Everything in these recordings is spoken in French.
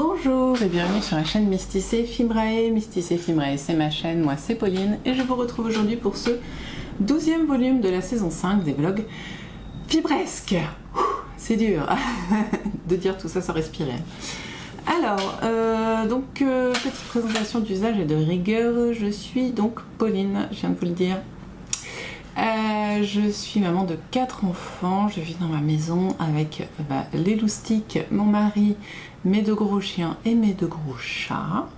Bonjour et bienvenue sur la chaîne Mysticé Fibrae. Mysticé Fibrae, c'est ma chaîne, moi c'est Pauline et je vous retrouve aujourd'hui pour ce 12e volume de la saison 5 des vlogs Fibresque. C'est dur de dire tout ça sans respirer. Alors, petite présentation d'usage et de rigueur. Je suis donc Pauline, je viens de vous le dire. Je suis maman de 4 enfants, je vis dans ma maison avec les loustiques, mon mari, mes 2 gros chiens et mes 2 gros chats.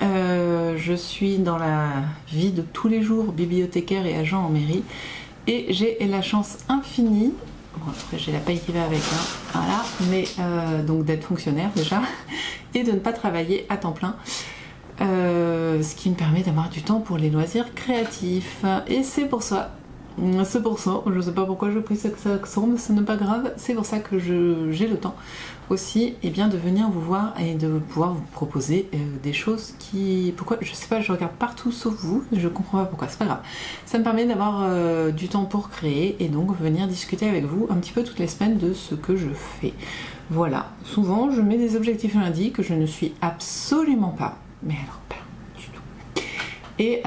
Je suis dans la vie de tous les jours bibliothécaire et agent en mairie et j'ai la chance infinie, bon, après j'ai la paye qui va avec, voilà, mais donc d'être fonctionnaire déjà et de ne pas travailler à temps plein. Ce qui me permet d'avoir du temps pour les loisirs créatifs. Et c'est pour ça, je sais pas pourquoi je pris cet accent, mais ce n'est pas grave, c'est pour ça que j'ai le temps aussi de venir vous voir et de pouvoir vous proposer des choses pourquoi, je sais pas, je regarde partout sauf vous, je comprends pas pourquoi, c'est pas grave. Ça me permet d'avoir du temps pour créer et donc venir discuter avec vous un petit peu toutes les semaines de ce que je fais. Voilà, souvent je mets des objectifs lundi que je ne suis absolument pas. Mais alors, pas du tout. Et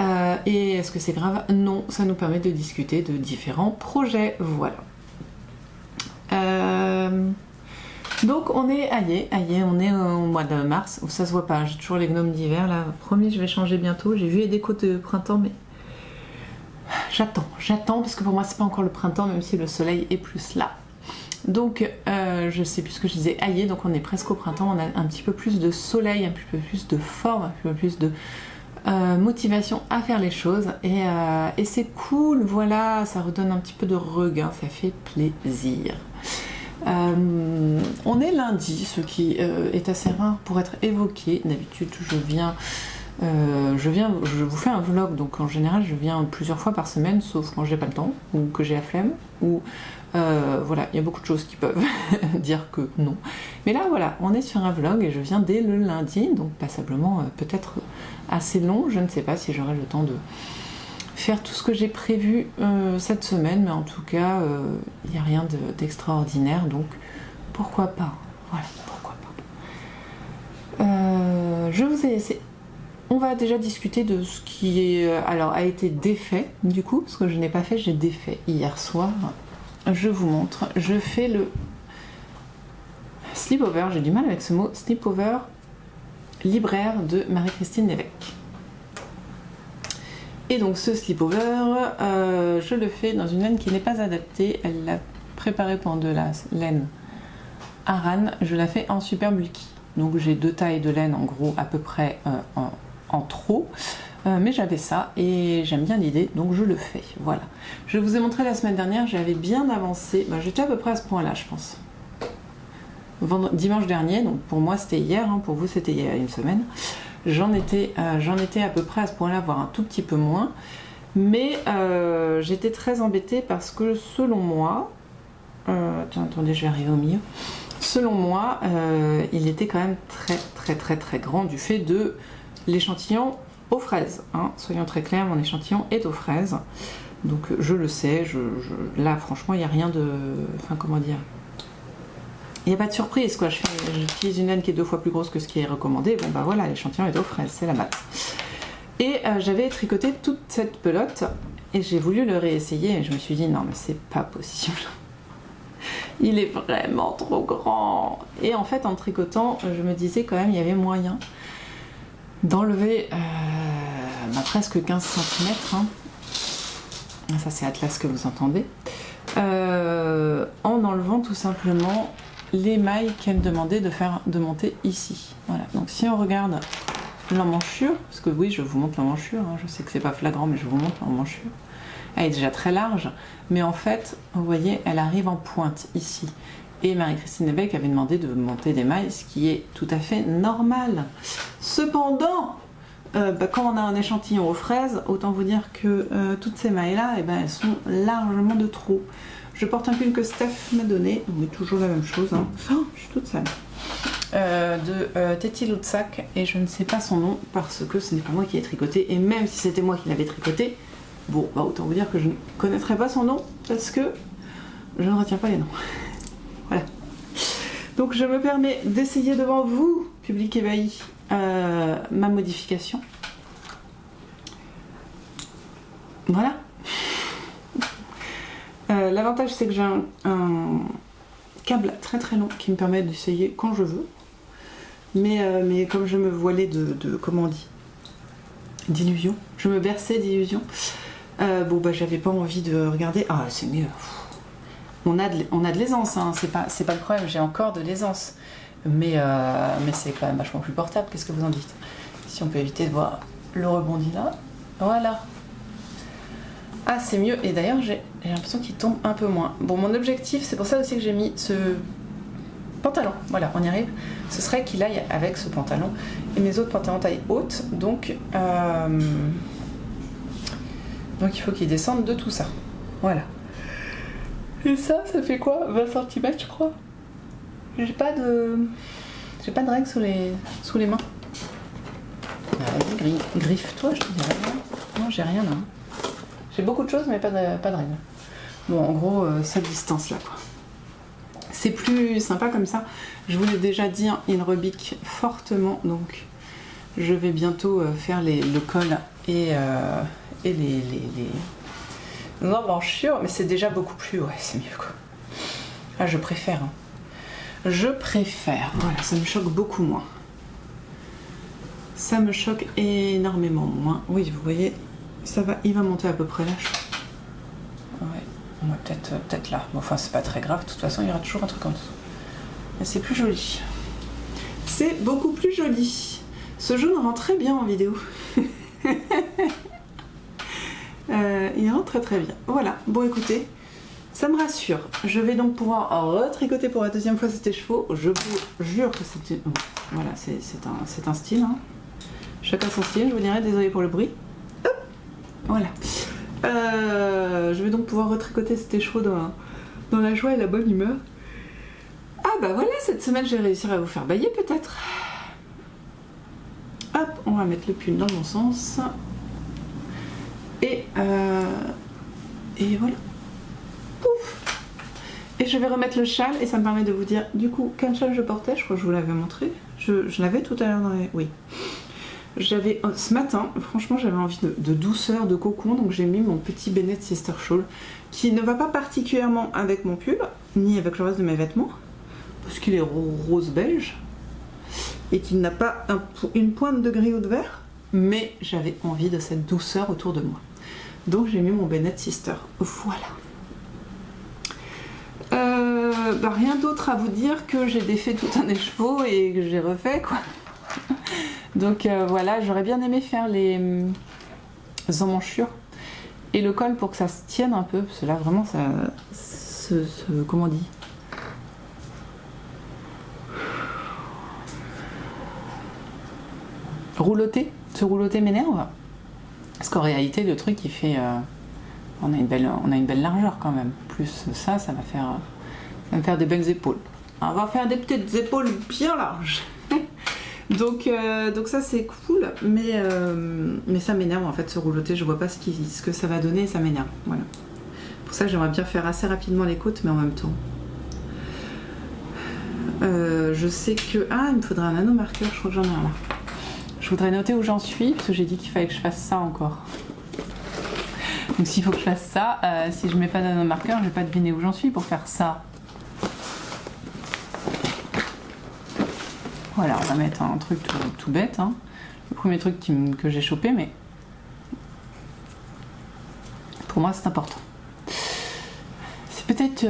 est-ce que c'est grave? Non, ça nous permet de discuter de différents projets. Voilà. Donc on est on est au mois de mars, où ça se voit pas, j'ai toujours les gnomes d'hiver là. Promis, je vais changer bientôt. J'ai vu les décos de printemps, mais j'attends parce que pour moi c'est pas encore le printemps, même si le soleil est plus là. Donc je sais plus ce que je disais, donc on est presque au printemps, on a un petit peu plus de soleil, un petit peu plus de forme, un petit peu plus de motivation à faire les choses et c'est cool, voilà, ça redonne un petit peu de regain, ça fait plaisir. On est lundi, ce qui est assez rare pour être évoqué. D'habitude je vous fais un vlog, donc en général je viens plusieurs fois par semaine, sauf quand j'ai pas le temps ou que j'ai la flemme ou voilà, il y a beaucoup de choses qui peuvent dire que non. Mais là voilà, on est sur un vlog et je viens dès le lundi, donc passablement peut-être assez long, je ne sais pas si j'aurai le temps de faire tout ce que j'ai prévu cette semaine, mais en tout cas il n'y a rien d'extraordinaire, donc pourquoi pas, voilà, pourquoi pas. Je vous ai laissé. On va déjà discuter de ce qui a été défait, du coup, parce que je n'ai pas fait, j'ai défait hier soir. Je vous montre, je fais le sleepover, j'ai du mal avec ce mot, sleepover libraire de Marie-Christine Lévesque. Et donc ce sleepover, je le fais dans une laine qui n'est pas adaptée, elle l'a préparée pour de la laine Aran, je la fais en super bulky. Donc j'ai 2 tailles de laine en gros à peu près en trop, mais j'avais ça et j'aime bien l'idée, donc je le fais, voilà. Je vous ai montré la semaine dernière, j'avais bien avancé, j'étais à peu près à ce point là je pense. Dimanche dernier, donc pour moi c'était hier, pour vous c'était il y a une semaine, j'en étais à peu près à ce point là, voire un tout petit peu moins, mais j'étais très embêtée parce que selon moi, attendez, je vais arriver au milieu, selon moi il était quand même très grand du fait de l'échantillon aux fraises, soyons très clairs, mon échantillon est aux fraises, donc je le sais, là franchement il n'y a rien de, comment dire, il n'y a pas de surprise quoi, j'utilise une laine qui est 2 fois plus grosse que ce qui est recommandé, voilà, l'échantillon est aux fraises, c'est la maths. Et j'avais tricoté toute cette pelote et j'ai voulu le réessayer et je me suis dit non mais c'est pas possible. Il est vraiment trop grand. Et en fait en tricotant, je me disais quand même il y avait moyen d'enlever presque 15 cm, ça c'est Atlas que vous entendez, en enlevant tout simplement les mailles qu'elle demandait de monter ici. Voilà, donc si on regarde l'emmanchure, parce que oui je vous montre l'emmanchure, je sais que c'est pas flagrant mais je vous montre l'emmanchure, elle est déjà très large, mais en fait vous voyez elle arrive en pointe ici. Et Marie-Christine Lévesque avait demandé de monter des mailles, ce qui est tout à fait normal. Cependant, quand on a un échantillon aux fraises, autant vous dire que toutes ces mailles-là, elles sont largement de trop. Je porte un pull que Steph m'a donné, mais toujours la même chose. Oh, je suis toute sale. De Teti Loutsak, et je ne sais pas son nom parce que ce n'est pas moi qui ai tricoté. Et même si c'était moi qui l'avais tricoté, bon, autant vous dire que je ne connaîtrais pas son nom parce que je ne retiens pas les noms. Voilà. Donc je me permets d'essayer devant vous, public ébahi, ma modification. Voilà. L'avantage c'est que j'ai un câble très très long qui me permet d'essayer quand je veux. Mais comme je me voilais de comment on dit, d'illusions, je me berçais d'illusions. Bon bah j'avais pas envie de regarder. Ah c'est mieux. On a de l'aisance, hein. C'est pas le problème, j'ai encore de l'aisance. Mais c'est quand même vachement plus portable, qu'est-ce que vous en dites? Si on peut éviter de voir le rebondi là. Voilà. Ah c'est mieux, et d'ailleurs j'ai l'impression qu'il tombe un peu moins. Bon mon objectif, c'est pour ça aussi que j'ai mis ce pantalon, voilà on y arrive, ce serait qu'il aille avec ce pantalon et mes autres pantalons taille haute, donc il faut qu'il descende de tout ça, voilà. Et ça fait quoi, 20 cm je crois. J'ai pas de règles sous les mains. Vas-y, griffe-toi, je te dirais. Non, j'ai rien là. J'ai beaucoup de choses, mais pas de règles. Bon, en gros, cette distance-là, quoi. C'est plus sympa comme ça. Je vous l'ai déjà dit, hein, il rebique fortement, donc je vais bientôt faire le col et les emmanchures, mais c'est déjà beaucoup plus, ouais, c'est mieux, quoi. Ah, je préfère, hein. Je préfère, voilà, ça me choque beaucoup moins. Ça me choque énormément moins. Oui, vous voyez, ça va, il va monter à peu près là. Ouais, peut-être là. Bon, enfin, c'est pas très grave, de toute façon, il y aura toujours un truc en dessous. Mais c'est plus joli. C'est beaucoup plus joli. Ce jaune rend très bien en vidéo. Il rend très très bien. Voilà, bon écoutez, ça me rassure. Je vais donc pouvoir retricoter pour la deuxième fois cet écheveau. Je vous jure que c'est... Voilà, c'est un style. Hein. Chacun son style, je vous dirais, désolé pour le bruit. Hop, voilà. Je vais donc pouvoir retricoter cet écheveau dans la joie et la bonne humeur. Ah bah voilà, cette semaine, je vais réussir à vous faire bailler peut-être. Hop, on va mettre le pull dans le bon sens. Et voilà. Pouf. Et je vais remettre le châle et ça me permet de vous dire du coup quel châle je portais. Je crois que je vous l'avais montré. Je l'avais tout à l'heure dans les... Oui. J'avais ce matin, franchement j'avais envie de douceur, de cocon, donc j'ai mis mon petit Bennett Sister Shawl qui ne va pas particulièrement avec mon pull ni avec le reste de mes vêtements parce qu'il est rose beige et qu'il n'a pas une pointe de gris ou de vert, mais j'avais envie de cette douceur autour de moi. Donc j'ai mis mon Bennett Sister. Voilà. Rien d'autre à vous dire que j'ai défait tout un écheveau et que j'ai refait quoi. Donc voilà, j'aurais bien aimé faire les emmanchures et le col pour que ça se tienne un peu, parce que là vraiment ça comment on dit, se rouloter m'énerve, parce qu'en réalité le truc il fait on a une belle largeur quand même, plus ça va me faire des belles épaules. On va faire des petites épaules bien larges. Donc ça c'est cool, mais ça m'énerve en fait, ce rouloté, je vois pas ce que ça va donner et ça m'énerve. Voilà. Pour ça que j'aimerais bien faire assez rapidement les côtes, mais en même temps. Je sais que... Ah, il me faudrait un nanomarqueur, je crois que j'en ai un là. Je voudrais noter où j'en suis, parce que j'ai dit qu'il fallait que je fasse ça encore. Donc s'il faut que je fasse ça, si je mets pas de nanomarqueur, je vais pas deviner où j'en suis pour faire ça. Voilà, on va mettre un truc tout bête, hein. Le premier truc que j'ai chopé, mais pour moi c'est important. C'est peut-être,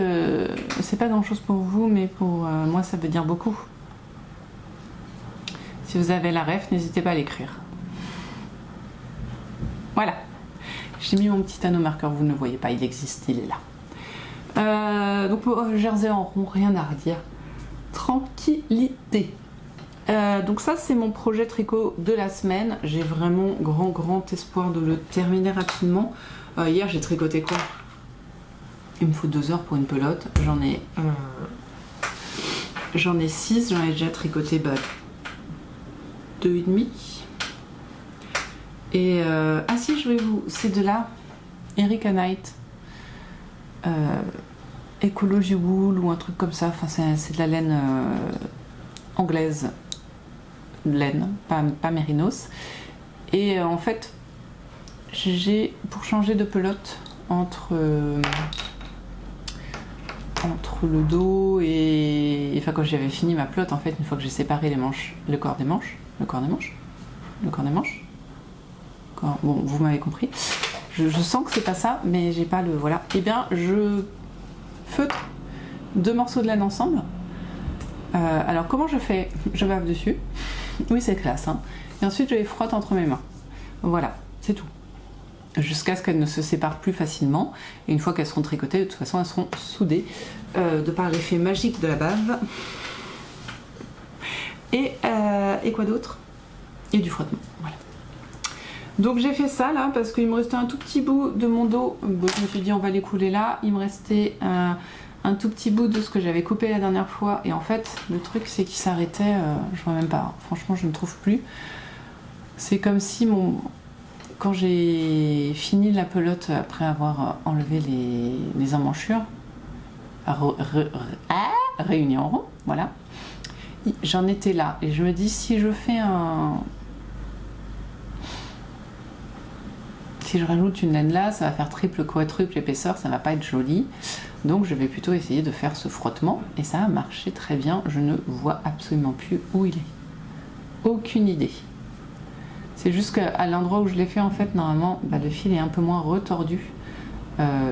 c'est pas grand chose pour vous, mais pour moi ça veut dire beaucoup. Si vous avez la ref, n'hésitez pas à l'écrire. Voilà, j'ai mis mon petit anneau marqueur, vous ne le voyez pas, il existe, il est là. Donc pour jersey en rond, rien à redire. Tranquillité. Donc ça c'est mon projet tricot de la semaine. J'ai vraiment grand espoir de le terminer rapidement. Hier j'ai tricoté quoi? Il me faut 2 heures pour une pelote. J'en ai 6, j'en ai déjà tricoté 2,5. Et ah si, je vais vous... C'est de là, Erika Knight. Ecology Wool ou un truc comme ça. Enfin c'est de la laine anglaise. laine, pas mérinos. Et en fait, pour changer de pelote entre le dos et... Enfin, quand j'avais fini ma pelote, en fait, une fois que j'ai séparé les manches, le corps des manches... Bon, vous m'avez compris. Je sens que c'est pas ça, mais j'ai pas le... Voilà. Et bien, je feutre 2 morceaux de laine ensemble. Alors, comment je fais? Je bave dessus. Oui, c'est classe, hein. Et ensuite, je les frotte entre mes mains. Voilà, c'est tout. Jusqu'à ce qu'elles ne se séparent plus facilement. Et une fois qu'elles seront tricotées, de toute façon, elles seront soudées de par l'effet magique de la bave. Et quoi d'autre? Et du frottement, voilà. Donc j'ai fait ça là parce qu'il me restait un tout petit bout de mon dos. Bon, je me suis dit on va les couler là. Il me restait un tout petit bout de ce que j'avais coupé la dernière fois. Et en fait, le truc c'est qu'il s'arrêtait, je vois même pas. Franchement, je ne trouve plus. C'est comme si quand j'ai fini la pelote après avoir enlevé les emmanchures, réunis en rond, voilà. J'en étais là. Et je me dis si je fais si je rajoute une laine là, ça va faire triple, quadruple épaisseur, ça va pas être joli. Donc je vais plutôt essayer de faire ce frottement et ça a marché très bien. Je ne vois absolument plus où il est. Aucune idée. C'est juste qu'à l'endroit où je l'ai fait en fait, normalement, le fil est un peu moins retordu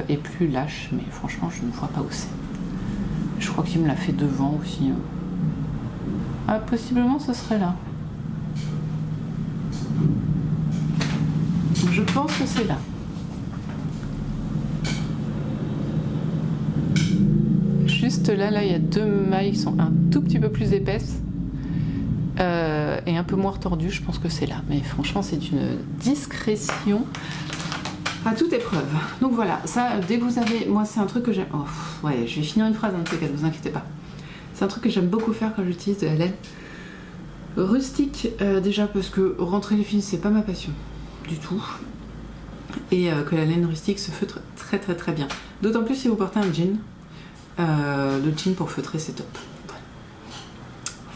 et plus lâche. Mais franchement, je ne vois pas où c'est. Je crois qu'il me l'a fait devant aussi. Ah, possiblement ce serait là. Je pense que c'est là. Juste là, il y a 2 mailles qui sont un tout petit peu plus épaisses et un peu moins retordues. Je pense que c'est là. Mais franchement, c'est une discrétion à toute épreuve. Donc voilà, ça, dès que vous avez... Moi, c'est un truc que j'aime... Oh, ouais, je vais finir une phrase dans ces cas, ne vous inquiétez pas. C'est un truc que j'aime beaucoup faire quand j'utilise de la laine rustique. Déjà parce que rentrer les fils, c'est pas ma passion. Du tout, et que la laine rustique se feutre très très très bien, d'autant plus si vous portez un jean. Le jean pour feutrer c'est top.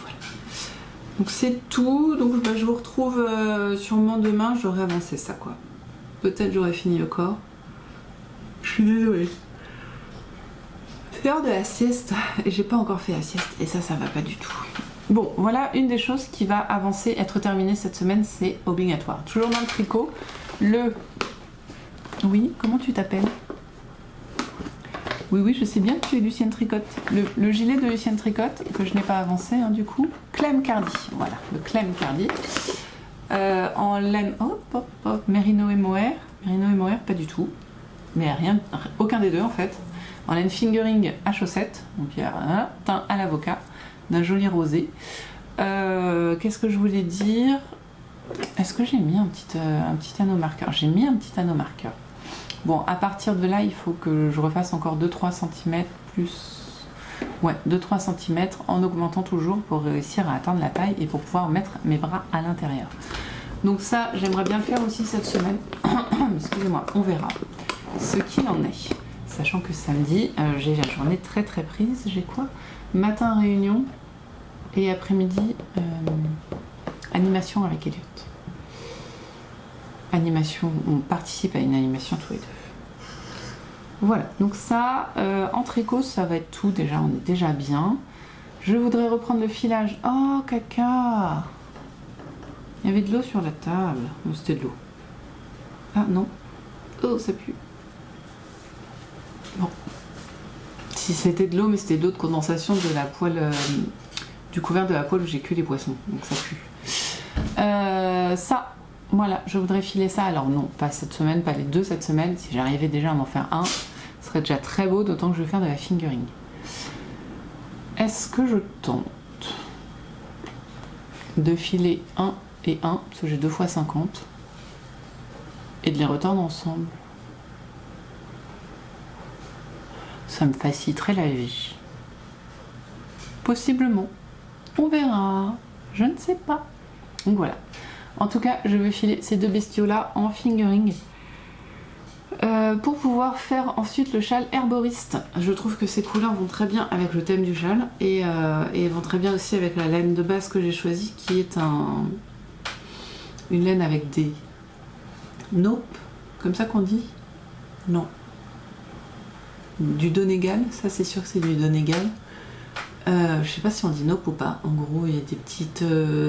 Voilà. Donc c'est tout. Donc je vous retrouve sûrement demain. J'aurai avancé ça quoi, peut-être j'aurai fini le corps. Je suis désolée, c'est l'heure de la sieste et j'ai pas encore fait la sieste et ça va pas du tout. Bon, voilà une des choses qui va avancer, être terminée cette semaine, c'est obligatoire. Toujours dans le tricot, Oui, comment tu t'appelles? Oui, je sais bien que tu es Lucienne Tricotte. Le gilet de Lucienne Tricotte, que je n'ai pas avancé, hein, du coup. Clem Cardi, voilà, le Clem Cardi. En laine, Merino et Mohair. Merino et Mohair, pas du tout. Mais rien, aucun des deux en fait. En laine fingering à chaussettes, donc il y a un teint à l'avocat. D'un joli rosé. Qu'est-ce que je voulais dire? Est-ce que j'ai mis un petit anneau marqueur? J'ai mis un petit anneau marqueur. Bon, à partir de là, il faut que je refasse encore 2-3 cm plus... Ouais, 2-3 cm en augmentant toujours pour réussir à atteindre la taille et pour pouvoir mettre mes bras à l'intérieur. Donc ça, j'aimerais bien le faire aussi cette semaine. Excusez-moi, on verra ce qu'il en est. Sachant que samedi, j'ai la journée très très prise. J'ai quoi? Matin réunion et après-midi animation avec Elliot. Animation, on participe à une animation tous les deux. Voilà, donc ça, en tricot, ça va être tout déjà, on est déjà bien. Je voudrais reprendre le filage. Oh, caca! Il y avait de l'eau sur la table. Non, c'était de l'eau. Ah non. Oh, ça pue. Bon. Si c'était de l'eau, mais c'était de l'eau de condensation de la poêle, du couvercle de la poêle où j'ai cuit les poissons, donc ça pue. Ça, voilà, je voudrais filer ça. Alors non, pas cette semaine, pas les 2 cette semaine. Si j'arrivais déjà à m'en faire un, ce serait déjà très beau, d'autant que je vais faire de la fingering. Est-ce que je tente de filer 1 et 1, parce que j'ai 2 x 50, et de les retordre ensemble? Ça me faciliterait la vie. Possiblement. On verra. Je ne sais pas. Donc voilà. En tout cas, je vais filer ces 2 bestiaux-là en fingering. Pour pouvoir faire ensuite le châle herboriste. Je trouve que ces couleurs vont très bien avec le thème du châle et vont très bien aussi avec la laine de base que j'ai choisie qui est une laine avec des nope, comme ça qu'on dit? Non. Du Donegal, ça c'est sûr que c'est du Donegal. Je sais pas si on dit nope ou pas. En gros, il y a des petites...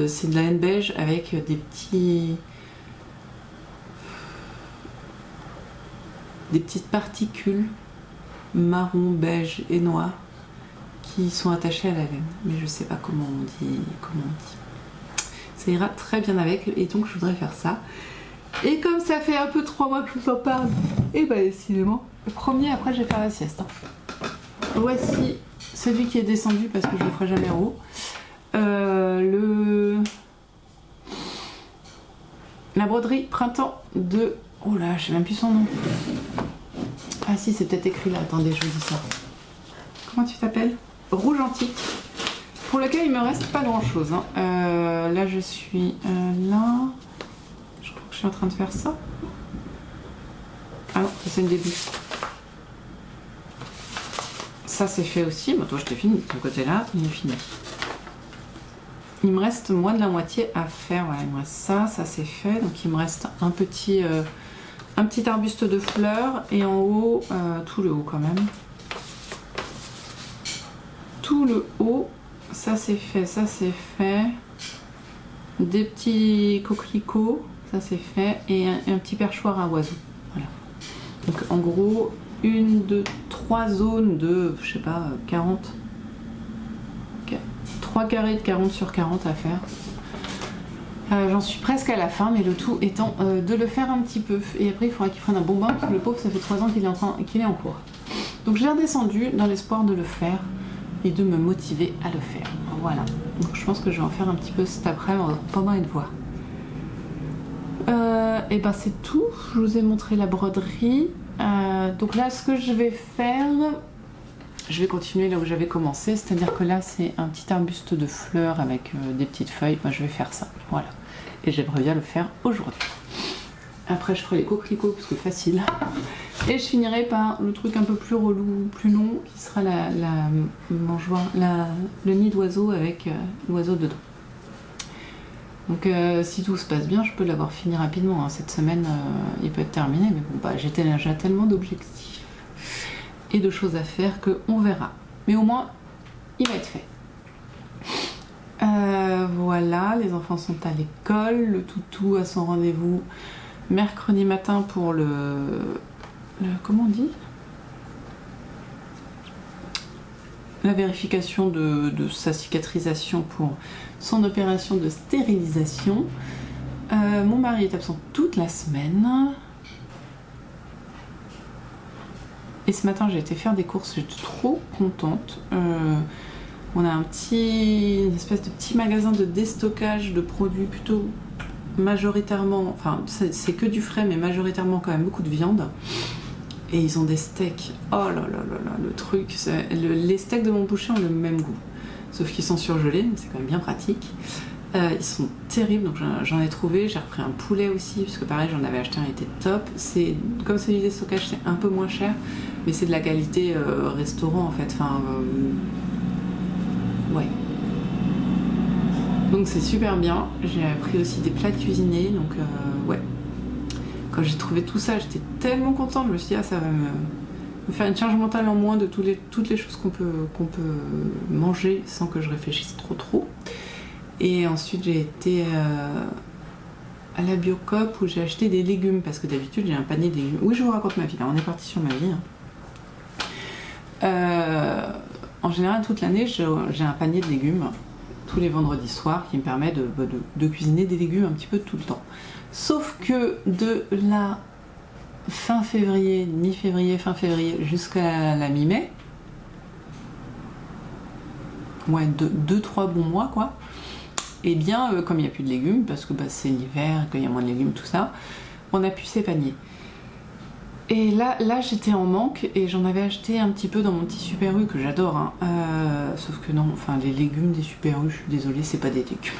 c'est de la laine beige avec des petites particules marron, beige et noir qui sont attachées à la laine. Mais je sais pas comment on dit. Ça ira très bien avec et donc je voudrais faire ça. Et comme ça fait un peu 3 mois que je vous en parle, et bah décidément, le premier après je vais faire la sieste. Voici celui qui est descendu parce que je le ferai jamais en haut. La broderie printemps de... Oh là, je sais même plus son nom. Ah si, c'est peut-être écrit là. Attendez, je vous dis ça. Comment tu t'appelles? Rouge antique. Pour lequel il me reste pas grand chose. Hein. Là, je suis là. Je crois que je suis en train de faire ça. Ah non, c'est une début. Ça, c'est fait aussi. Bon, toi, je t'ai fini. De ton côté là, il est fini. Il me reste moins de la moitié à faire. Voilà, il me reste ça. Ça, c'est fait. Donc, il me reste un petit arbuste de fleurs. Et en haut, tout le haut quand même. Tout le haut. Ça, c'est fait. Ça, c'est fait. Des petits coquelicots. Ça, c'est fait. Et un petit perchoir à oiseaux. Voilà. Donc, en gros, 1, 2, 3 zones de, je sais pas, 40. 3 carrés de 40 sur 40 à faire. J'en suis presque à la fin, mais le tout étant de le faire un petit peu. Et après, il faudra qu'il prenne un bon bain, parce que le pauvre, ça fait 3 ans qu'il est en cours. Donc je l'ai redescendu dans l'espoir de le faire et de me motiver à le faire. Voilà. Donc je pense que je vais en faire un petit peu cet après-midi pendant une voix. Et ben c'est tout. Je vous ai montré la broderie. Donc là, ce que je vais faire... Je vais continuer là où j'avais commencé, c'est-à-dire que là c'est un petit arbuste de fleurs avec des petites feuilles. Moi je vais faire ça, voilà. Et j'aimerais bien le faire aujourd'hui. Après je ferai les coquelicots parce que facile. Et je finirai par le truc un peu plus relou, plus long, qui sera la mangeoire, le nid d'oiseau avec l'oiseau dedans. Donc si tout se passe bien, je peux l'avoir fini rapidement. Hein. Cette semaine, il peut être terminé, mais bon, bah, j'ai déjà tellement d'objectifs et de choses à faire qu'on verra. Mais au moins, il va être fait. Voilà, les enfants sont à l'école, le toutou a son rendez-vous mercredi matin pour le comment on dit? La vérification de sa cicatrisation pour son opération de stérilisation. Mon mari est absent toute la semaine. Et ce matin, j'ai été faire des courses, j'étais trop contente. On a une espèce de petit magasin de déstockage de produits plutôt majoritairement, enfin c'est que du frais, mais majoritairement quand même beaucoup de viande. Et ils ont des steaks. Oh là là là là, le truc, les steaks de mon boucher ont le même goût. Sauf qu'ils sont surgelés, mais c'est quand même bien pratique. Ils sont terribles, donc j'en ai trouvé. J'ai repris un poulet aussi, parce que pareil, j'en avais acheté un, il était top. Comme c'est du déstockage, c'est un peu moins cher, mais c'est de la qualité restaurant en fait. Enfin, ouais. Donc c'est super bien. J'ai pris aussi des plats cuisinés, donc ouais. Quand j'ai trouvé tout ça, j'étais tellement contente. Je me suis dit, ah, ça va me faire une charge mentale en moins de toutes les choses qu'on peut manger sans que je réfléchisse trop. Et ensuite j'ai été à la Biocoop où j'ai acheté des légumes parce que d'habitude j'ai un panier de légumes. Oui, je vous raconte ma vie là, on est parti sur ma vie. Hein. En général toute l'année j'ai un panier de légumes tous les vendredis soirs qui me permet de cuisiner des légumes un petit peu tout le temps. Sauf que de la fin février, mi-février, fin février jusqu'à la mi-mai, ouais, 2-3 bons mois quoi. Et bien, comme il n'y a plus de légumes, parce que c'est l'hiver, qu'il y a moins de légumes, tout ça, on a pu ces paniers. Et là j'étais en manque et j'en avais acheté un petit peu dans mon petit Super U que j'adore. Hein. Sauf que non, enfin les légumes des Super U, je suis désolée, c'est pas des légumes.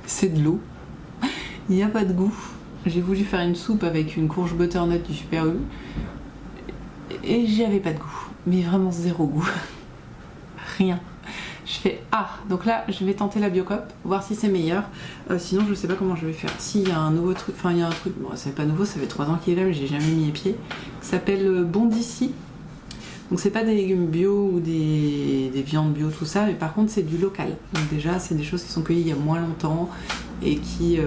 C'est de l'eau. Il n'y a pas de goût. J'ai voulu faire une soupe avec une courge butternut du Super U et j'y avais pas de goût, mais vraiment zéro goût. Rien. Je fais donc là je vais tenter la Biocop, voir si c'est meilleur. Sinon je sais pas comment je vais faire. S'il y a un nouveau truc, enfin il y a un truc, bon c'est pas nouveau, ça fait 3 ans qu'il est là mais j'ai jamais mis les pieds, qui s'appelle Bon d'ici. Donc c'est pas des légumes bio ou des viandes bio tout ça, mais par contre c'est du local. Donc déjà c'est des choses qui sont cueillies il y a moins longtemps et qui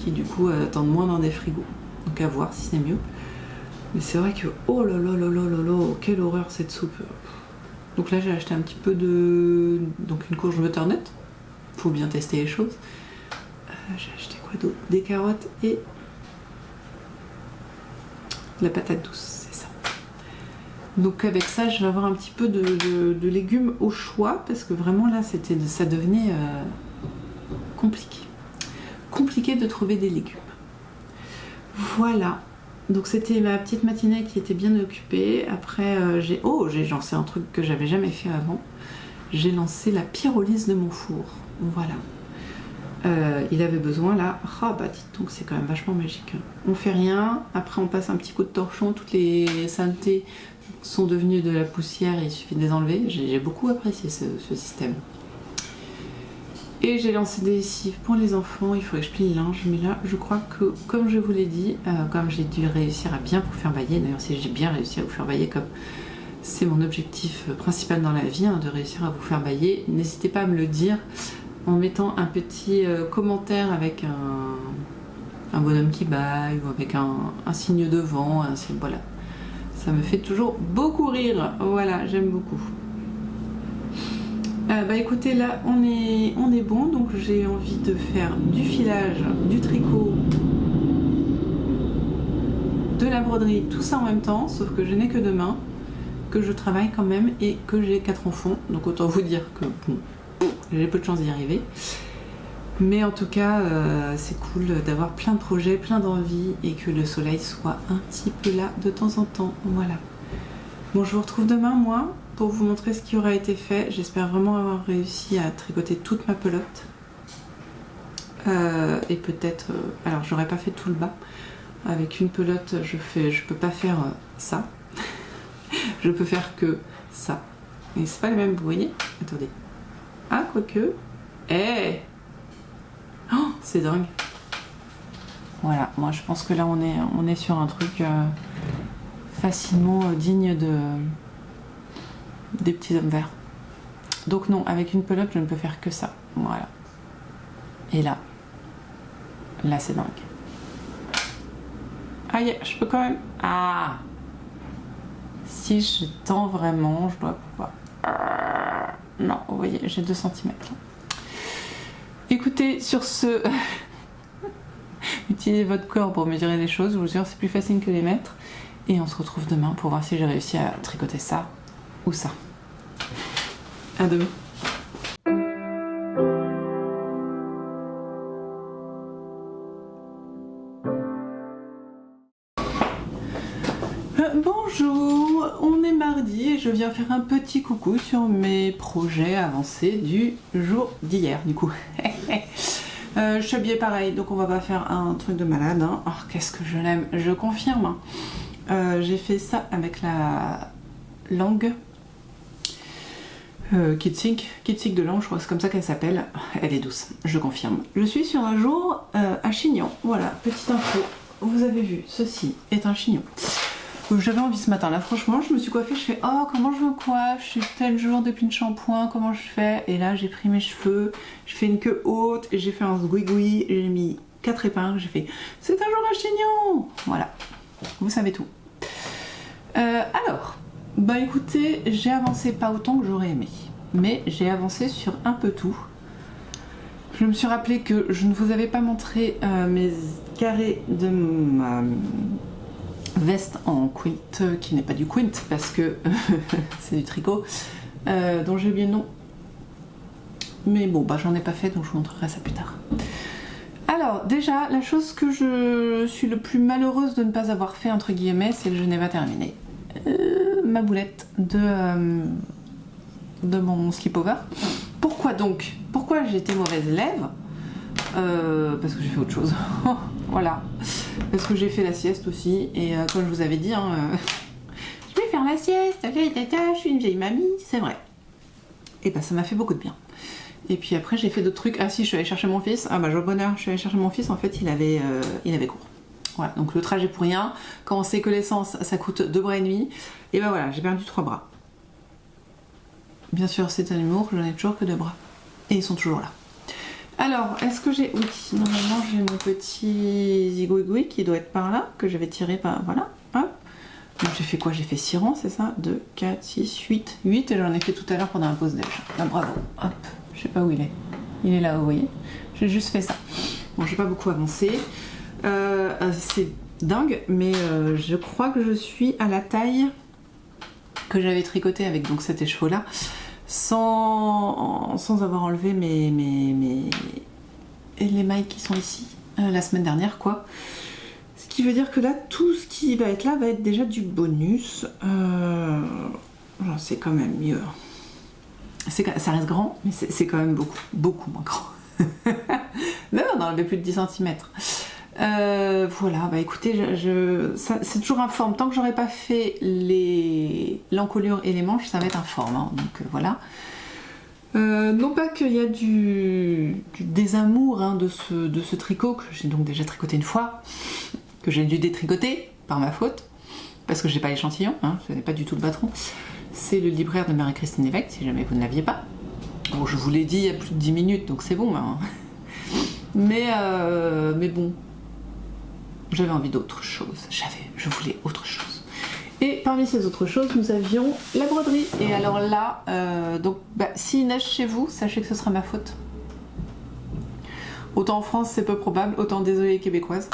du coup attendent moins dans des frigos. Donc à voir si c'est mieux. Mais c'est vrai que oh là là là là là là, quelle horreur cette soupe. Donc là j'ai acheté un petit peu de... donc une courge butternut. Faut bien tester les choses. J'ai acheté quoi d'autre? Des carottes et de la patate douce, c'est ça. Donc avec ça je vais avoir un petit peu de légumes au choix parce que vraiment là ça devenait compliqué. Compliqué de trouver des légumes. Voilà. Donc c'était ma petite matinée qui était bien occupée. Après j'ai lancé un truc que j'avais jamais fait avant. J'ai lancé la pyrolyse de mon four. Voilà. Il avait besoin là. Ah bah dites donc c'est quand même vachement magique. On fait rien. Après on passe un petit coup de torchon. Toutes les saletés sont devenues de la poussière et il suffit de les enlever. J'ai beaucoup apprécié ce système. Et j'ai lancé des lessives pour les enfants, il faudrait que je plie le linge, mais là je crois que comme je vous l'ai dit, comme j'ai dû réussir à bien vous faire bailler, d'ailleurs si j'ai bien réussi à vous faire bailler, comme c'est mon objectif principal dans la vie, de réussir à vous faire bailler, n'hésitez pas à me le dire en mettant un petit commentaire avec un bonhomme qui baille ou avec un signe de vent, voilà. Ça me fait toujours beaucoup rire, voilà, j'aime beaucoup. Bah écoutez, là on est bon, donc j'ai envie de faire du filage, du tricot, de la broderie, tout ça en même temps, sauf que je n'ai que 2 mains, que je travaille quand même et que j'ai 4 enfants, donc autant vous dire que bon, j'ai peu de chance d'y arriver. Mais en tout cas, c'est cool d'avoir plein de projets, plein d'envies et que le soleil soit un petit peu là de temps en temps, voilà. Bon, je vous retrouve demain, moi, pour vous montrer ce qui aura été fait. J'espère vraiment avoir réussi à tricoter toute ma pelote. Et peut-être... alors, j'aurais pas fait tout le bas. Avec une pelote, je peux pas faire ça. Je peux faire que ça. Et c'est pas le même, vous voyez? Attendez. Ah, quoique... Oh, c'est dingue. Voilà, moi je pense que là on est sur un truc facilement digne des petits hommes verts. Donc non, avec une pelote je ne peux faire que ça. Voilà. Et là c'est dingue. Aïe, je peux quand même... Ah, si je tends vraiment, je dois pouvoir... Non, vous voyez, j'ai 2 cm. Écoutez, sur ce... Utilisez votre corps pour mesurer les choses, je vous jure, c'est plus facile que les mettre. Et on se retrouve demain pour voir si j'ai réussi à tricoter ça ou ça. À demain. Bonjour, on est mardi et je viens faire un petit coucou sur mes projets avancés du jour d'hier du coup. Je suis habillée pareil, donc on va pas faire un truc de malade. Hein. Oh, qu'est-ce que je l'aime, je confirme. J'ai fait ça avec la langue Kitsik de langue, je crois que c'est comme ça qu'elle s'appelle. Elle est douce, je confirme. Je suis sur un jour à chignon. Voilà, petite info. Vous avez vu, ceci est un chignon. J'avais envie ce matin là, franchement, je me suis coiffée, je fais oh comment je me coiffe, je suis tel jour depuis le shampoing, comment je fais? Et là j'ai pris mes cheveux, je fais une queue haute, et j'ai fait un zouigoui, j'ai mis 4 épingles, j'ai fait c'est un jour à chignon. Voilà, vous savez tout. Alors, bah écoutez, j'ai avancé pas autant que j'aurais aimé, mais j'ai avancé sur un peu tout. Je me suis rappelé que je ne vous avais pas montré mes carrés de ma veste en quint, qui n'est pas du quint parce que c'est du tricot, dont j'ai oublié le nom. Mais bon, bah j'en ai pas fait, donc je vous montrerai ça plus tard. Alors déjà, la chose que je suis le plus malheureuse de ne pas avoir fait, entre guillemets, c'est que je n'ai pas terminé ma boulette de mon slip-over. Pourquoi donc? Pourquoi j'ai été mauvaise élève? Parce que j'ai fait autre chose. voilà. Parce que j'ai fait la sieste aussi, et comme je vous avais dit, hein, je vais faire la sieste, je suis une vieille mamie, c'est vrai. Et bah ça m'a fait beaucoup de bien. Et puis après j'ai fait d'autres trucs. Ah si, je suis allée chercher mon fils. Ah bah joie bonheur, je suis allée chercher mon fils. En fait il avait cours. Voilà, donc le trajet pour rien. Quand on sait que l'essence ça coûte 2 bras et demi. Et bah voilà, j'ai perdu 3 bras. Bien sûr c'est un humour, je n'en ai toujours que 2 bras. Et ils sont toujours là. Alors, est-ce que j'ai... Oui, normalement j'ai mon petit zigouigoui qui doit être par là, que j'avais tiré par... Voilà, hop. Donc j'ai fait quoi? J'ai fait 6 rangs, c'est ça? 2, 4, 6, 8. 8 et j'en ai fait tout à l'heure pendant la pause déj. Ah, bravo, hop. Je sais pas où il est. Il est là, vous voyez. J'ai juste fait ça. Bon, j'ai pas beaucoup avancé. C'est dingue, mais je crois que je suis à la taille que j'avais tricoté avec donc cet écheveau-là, sans avoir enlevé les mailles qui sont ici, la semaine dernière, quoi. Ce qui veut dire que là, tout ce qui va être là va être déjà du bonus. C'est quand même mieux. Ça reste grand, mais c'est quand même beaucoup moins grand. Là, on enlevait plus de 10 cm. Voilà, bah écoutez, c'est toujours informe. Tant que j'aurai pas fait l'encolure et les manches, ça va être informe. Hein, donc voilà. Non pas qu'il y a du désamour hein, de ce tricot que j'ai donc déjà tricoté une fois, que j'ai dû détricoter par ma faute, parce que j'ai pas l'échantillon, hein, ce n'est pas du tout le patron. C'est le libraire de Marie-Christine Évêque, si jamais vous ne l'aviez pas. Bon, je vous l'ai dit il y a plus de 10 minutes, donc c'est bon. Hein. Mais bon, j'avais envie d'autre chose. Je voulais autre chose. Et parmi ces autres choses, nous avions la broderie. Et alors là, s'il neige chez vous, sachez que ce sera ma faute. Autant en France, c'est peu probable, autant désolée québécoise.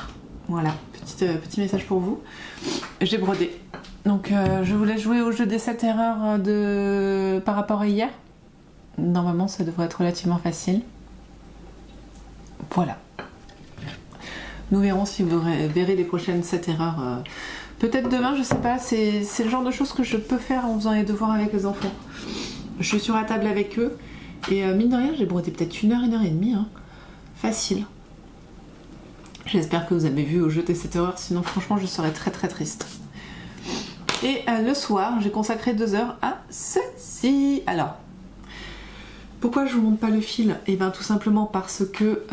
Voilà, petit message pour vous. J'ai brodé. Donc je voulais jouer au jeu des 7 erreurs par rapport à hier. Normalement, ça devrait être relativement facile. Voilà. Nous verrons si vous verrez les prochaines 7 erreurs. Peut-être demain, je sais pas. C'est le genre de choses que je peux faire en faisant les devoirs avec les enfants. Je suis sur la table avec eux. Et mine de rien, j'ai brodé peut-être 1 heure et demie. Hein. Facile. J'espère que vous avez vu au jeu des 7 erreurs. Sinon, franchement, je serais très très triste. Et le soir, j'ai consacré 2 heures à ceci. Alors, pourquoi je vous montre pas le fil? Eh bien, tout simplement parce que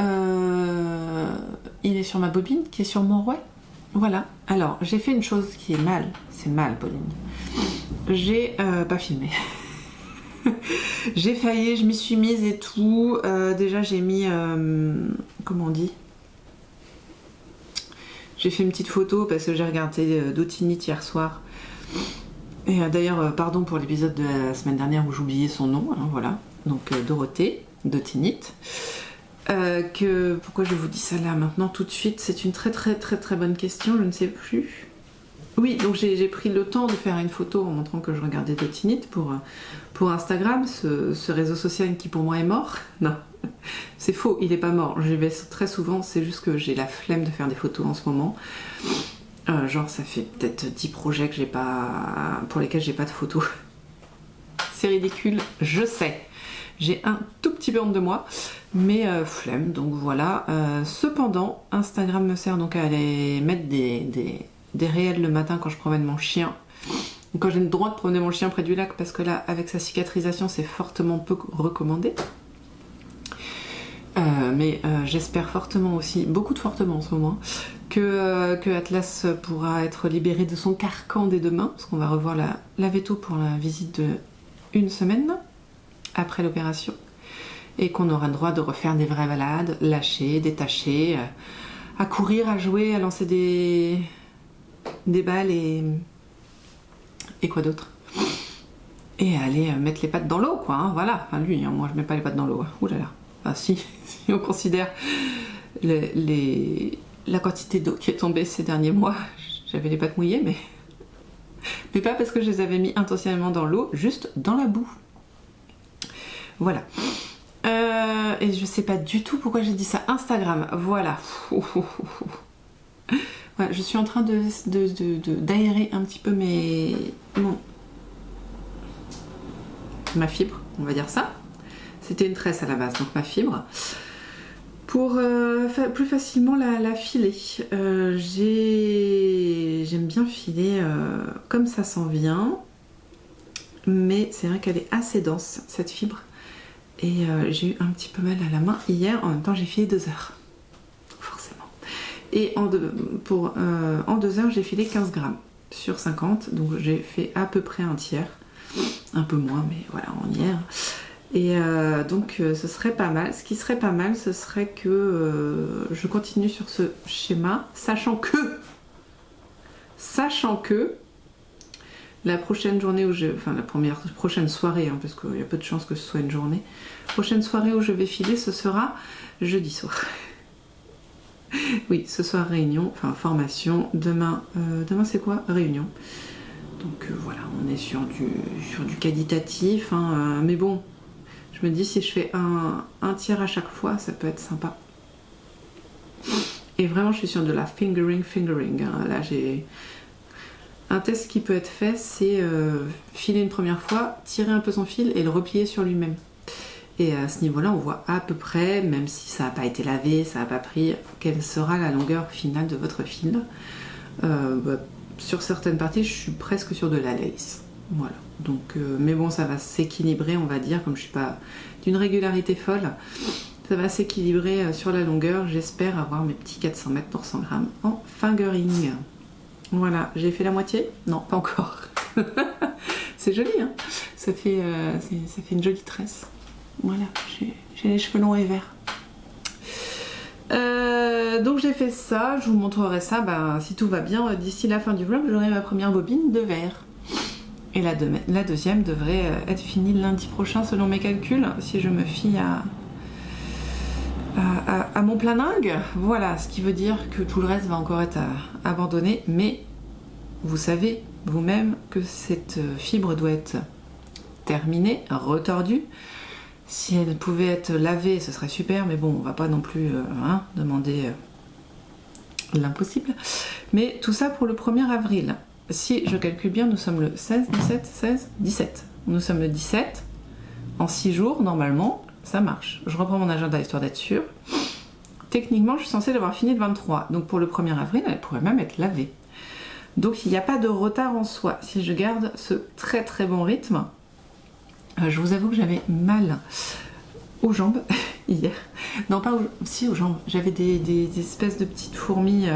il est sur ma bobine, qui est sur mon rouet. Voilà. Alors, j'ai fait une chose qui est mal. C'est mal, Pauline. J'ai pas filmé. J'ai failli, je m'y suis mise et tout. Déjà, j'ai mis... comment on dit? J'ai fait une petite photo parce que j'ai regardé Dotinite hier soir. Et d'ailleurs, pardon pour l'épisode de la semaine dernière où j'oubliais son nom. Hein, voilà. Donc, Dorothée, Dotinite. Pourquoi je vous dis ça là maintenant tout de suite? C'est une très très très très bonne question, je ne sais plus. Oui, donc j'ai pris le temps de faire une photo en montrant que je regardais Dotinite pour Instagram, ce réseau social qui pour moi est mort. Non, c'est faux, il est pas mort. J'y vais très souvent, c'est juste que j'ai la flemme de faire des photos en ce moment. Genre ça fait peut-être 10 projets que pour lesquels j'ai pas de photos. C'est ridicule, je sais. J'ai un tout petit peu honte de moi, mais flemme, donc voilà. Cependant, Instagram me sert donc à aller mettre des réels le matin quand je promène mon chien. Quand j'ai le droit de promener mon chien près du lac, parce que là, avec sa cicatrisation, c'est fortement peu recommandé. Mais j'espère fortement aussi, beaucoup de fortement en ce moment, que Atlas pourra être libéré de son carcan dès demain, parce qu'on va revoir la veto pour la visite de 1 semaine après l'opération, et qu'on aura le droit de refaire des vraies balades, lâcher, détacher, à courir, à jouer, à lancer des balles et quoi d'autre, et à aller mettre les pattes dans l'eau, quoi, hein, voilà. Enfin lui, hein, moi je mets pas les pattes dans l'eau, hein. Ouh là là. Enfin si on considère la quantité d'eau qui est tombée ces derniers mois, j'avais les pattes mouillées, mais pas parce que je les avais mis intentionnellement dans l'eau, juste dans la boue. Voilà. Et je sais pas du tout pourquoi j'ai dit ça. Instagram, voilà. Ouais, je suis en train d'aérer un petit peu ma fibre, on va dire ça. C'était une tresse à la base, donc ma fibre. pour plus facilement la filer. J'aime bien filer comme ça s'en vient, mais c'est vrai qu'elle est assez dense cette fibre, et j'ai eu un petit peu mal à la main hier. En même temps j'ai filé 2 heures, forcément, et en 2 heures j'ai filé 15 grammes sur 50, donc j'ai fait à peu près un tiers, un peu moins, mais voilà, en hier. Et donc ce serait pas mal. Ce qui serait pas mal, ce serait que je continue sur ce schéma, sachant que la prochaine journée où enfin la prochaine soirée, hein, parce qu'il y a peu de chances que ce soit une journée, prochaine soirée où je vais filer, ce sera jeudi soir. Oui, ce soir réunion, enfin formation, demain c'est quoi? Réunion. Donc voilà, on est sur du qualitatif, hein, mais bon, je me dis si je fais un tiers à chaque fois, ça peut être sympa. Et vraiment, je suis sur de la fingering. Hein. Là, j'ai un test qui peut être fait, c'est filer une première fois, tirer un peu son fil et le replier sur lui-même. Et à ce niveau-là, on voit à peu près, même si ça n'a pas été lavé, ça n'a pas pris, quelle sera la longueur finale de votre fil. Sur certaines parties, je suis presque sur de la lace. Voilà. Donc, mais bon, ça va s'équilibrer, on va dire, comme je suis pas d'une régularité folle, ça va s'équilibrer sur la longueur. J'espère avoir mes petits 400 mètres pour 100 grammes en fingering. Voilà, j'ai fait la moitié? Non, pas encore. C'est joli, hein, ça fait une jolie tresse. Voilà, j'ai les cheveux longs et verts. Donc j'ai fait ça, je vous montrerai ça, si tout va bien, d'ici la fin du vlog, j'aurai ma première bobine de verre. Et la deuxième devrait être finie lundi prochain selon mes calculs, si je me fie à mon planning. Voilà, ce qui veut dire que tout le reste va encore être abandonné, mais vous savez vous-même que cette fibre doit être terminée, retordue. Si elle pouvait être lavée, ce serait super, mais bon, on va pas non plus demander l'impossible. Mais tout ça pour le 1er avril. Si je calcule bien, nous sommes le 16, 17. Nous sommes le 17. En 6 jours, normalement, ça marche. Je reprends mon agenda histoire d'être sûre. Techniquement, je suis censée l'avoir fini le 23. Donc pour le 1er avril, elle pourrait même être lavée. Donc il n'y a pas de retard en soi. Si je garde ce très très bon rythme, je vous avoue que j'avais mal aux jambes hier. Non, pas aux jambes. J'avais des espèces de petites fourmis...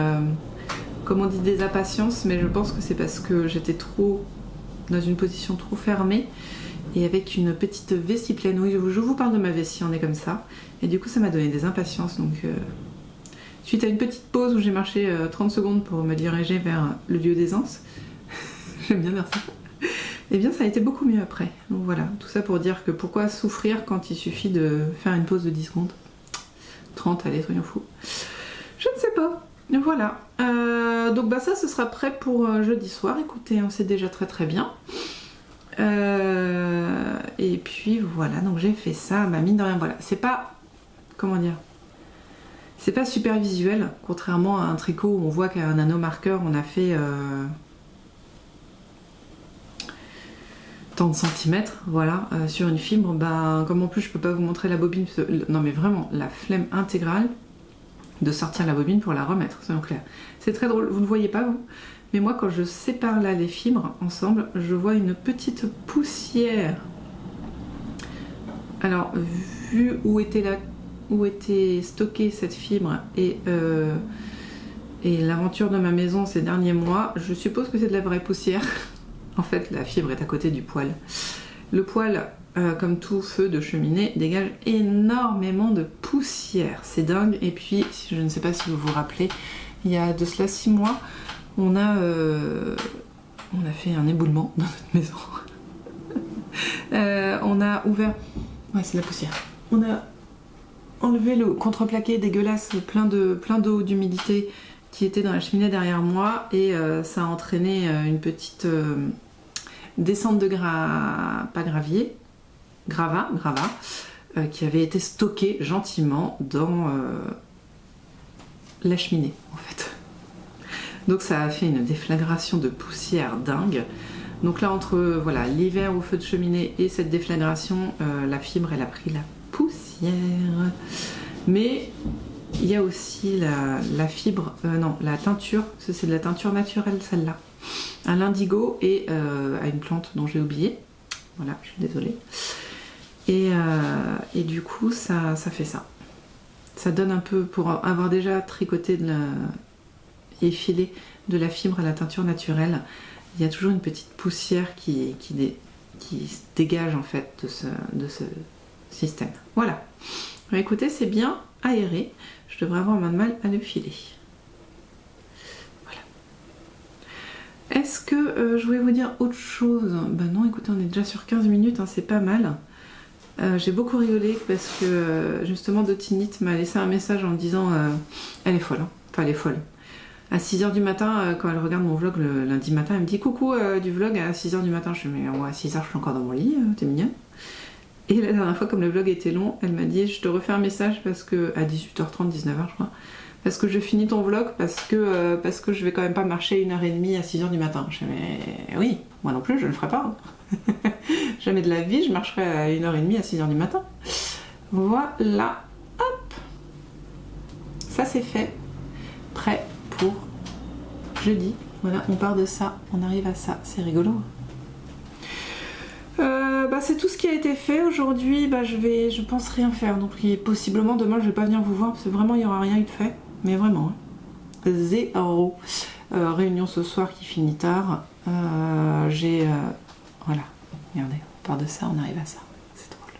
comme on dit, des impatiences, mais je pense que c'est parce que j'étais dans une position trop fermée et avec une petite vessie pleine. Oui, je vous parle de ma vessie, on est comme ça. Et du coup, ça m'a donné des impatiences. Donc, suite à une petite pause où j'ai marché 30 secondes pour me diriger vers le lieu d'aisance, j'aime bien dire ça, et bien ça a été beaucoup mieux après. Donc voilà, tout ça pour dire que pourquoi souffrir quand il suffit de faire une pause de 10 secondes 30, allez, soyons fous. Je ne sais pas. Voilà, donc ça ce sera prêt pour jeudi soir. Écoutez, on sait déjà très très bien. Et puis voilà, donc j'ai fait ça, mine de rien, voilà. C'est pas, comment dire, c'est pas super visuel, contrairement à un tricot où on voit qu'à un nanomarqueur on a fait tant de centimètres, voilà. Sur une fibre, comme en plus je peux pas vous montrer la bobine, non mais vraiment, la flemme intégrale de sortir la bobine pour la remettre, soyons clairs. C'est très drôle, vous ne voyez pas vous, mais moi quand je sépare là les fibres ensemble, je vois une petite poussière. Alors, vu où était stockée cette fibre et l'aventure de ma maison ces derniers mois, je suppose que c'est de la vraie poussière. En fait, la fibre est à côté du poêle. Le poêle, comme tout feu de cheminée, dégage énormément de poussière. C'est dingue. Et puis, je ne sais pas si vous vous rappelez, il y a de cela 6 mois, on a fait un éboulement dans notre maison. On a ouvert... Ouais, c'est la poussière. On a enlevé le contreplaqué dégueulasse, plein d'eau, d'humidité qui était dans la cheminée derrière moi, et ça a entraîné une petite descente de gravat, qui avait été stocké gentiment dans la cheminée en fait. Donc ça a fait une déflagration de poussière dingue. Donc là, entre voilà, l'hiver au feu de cheminée et cette déflagration, la fibre elle a pris la poussière. Mais il y a aussi la fibre, non, la teinture, c'est de la teinture naturelle celle-là. Un l'indigo et à une plante dont j'ai oublié. Voilà, je suis désolée. Et du coup, ça fait ça. Ça donne un peu, pour avoir déjà tricoté et filé de la fibre à la teinture naturelle, il y a toujours une petite poussière qui se dégage en fait de ce système. Voilà. Alors, écoutez, c'est bien aéré. Je devrais avoir moins de mal à le filer. Voilà. Est-ce que je voulais vous dire autre chose? Ben non, écoutez, on est déjà sur 15 minutes, hein, c'est pas mal. J'ai beaucoup rigolé parce que justement Dotinite m'a laissé un message en me disant elle est folle, hein. Enfin elle est folle. À 6h du matin, quand elle regarde mon vlog le lundi matin, elle me dit coucou du vlog à 6h du matin. Je me dis mais moi à 6h je suis encore dans mon lit, t'es mignonne. Et la dernière fois, comme le vlog était long, elle m'a dit je te refais un message parce que à 18h30, 19h je crois, parce que je finis ton vlog parce que je vais quand même pas marcher 1h30 à 6h du matin. Je dis mais oui, moi non plus je le ferai pas. Hein. Jamais de la vie je marcherai à 1h30 à 6h du matin. Voilà, hop, ça c'est fait, prêt pour jeudi. Voilà, on part de ça, on arrive à ça, c'est rigolo. C'est tout ce qui a été fait aujourd'hui. Je pense rien faire, donc possiblement demain je vais pas venir vous voir parce que vraiment il y aura rien eu de fait, mais vraiment hein. Zéro. Réunion ce soir qui finit tard. Voilà, regardez, on part de ça, on arrive à ça, c'est drôle.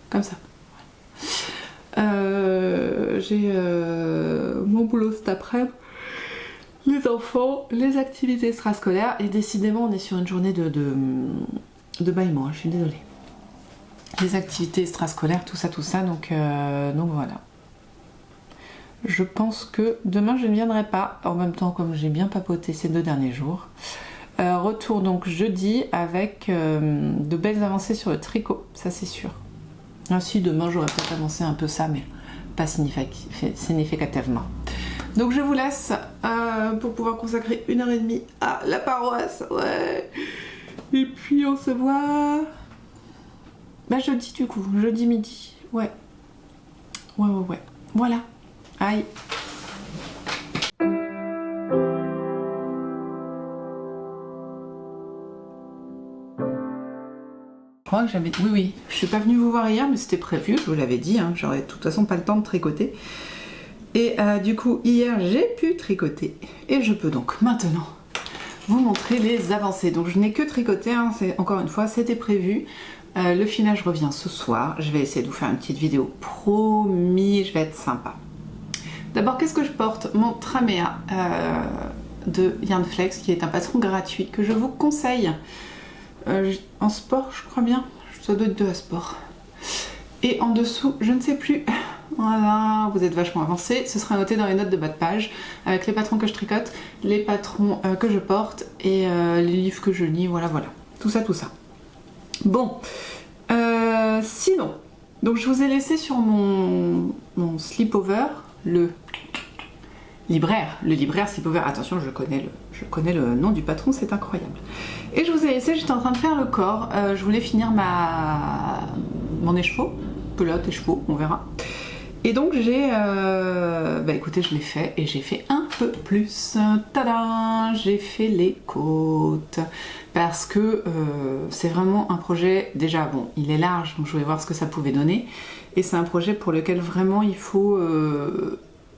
Comme ça. J'ai mon boulot cet après-midi, les enfants, les activités extrascolaires, et décidément on est sur une journée de bâillement, hein, je suis désolée. Les activités extrascolaires, tout ça, donc voilà. Je pense que demain je ne viendrai pas, en même temps comme j'ai bien papoté ces 2 derniers jours. Retour donc jeudi avec de belles avancées sur le tricot, ça c'est sûr. Ainsi demain j'aurais peut-être avancé un peu ça, mais pas significativement. Donc je vous laisse pour pouvoir consacrer 1h30 à la paroisse, ouais. Et puis on se voit jeudi du coup, jeudi midi, ouais. Voilà, aïe. Je crois que j'avais... Oui, je suis pas venue vous voir hier, mais c'était prévu, je vous l'avais dit, hein, j'aurais de toute façon pas le temps de tricoter. Et du coup, hier, j'ai pu tricoter. Et je peux donc maintenant vous montrer les avancées. Donc je n'ai que tricoté, hein, encore une fois, c'était prévu. Le filage revient ce soir. Je vais essayer de vous faire une petite vidéo. Promis, je vais être sympa. D'abord, qu'est-ce que je porte? Mon Tramea de Yarnflex, qui est un patron gratuit que je vous conseille. En sport, je crois bien. Ça doit être de la sport. Et en dessous, je ne sais plus. Voilà, vous êtes vachement avancé. Ce sera noté dans les notes de bas de page avec les patrons que je tricote, les patrons que je porte et les livres que je lis. Voilà. Tout ça. Bon, sinon, donc je vous ai laissé sur mon slipover le libraire slipover. Attention, je connais le nom du patron, c'est incroyable. Et je vous ai laissé, j'étais en train de faire le corps. Je voulais finir mon écheveau, pelote, écheveau, on verra. Et donc écoutez, je l'ai fait et j'ai fait un peu plus. Tadam! J'ai fait les côtes parce que c'est vraiment un projet, déjà bon, il est large, donc je voulais voir ce que ça pouvait donner. Et c'est un projet pour lequel vraiment il faut...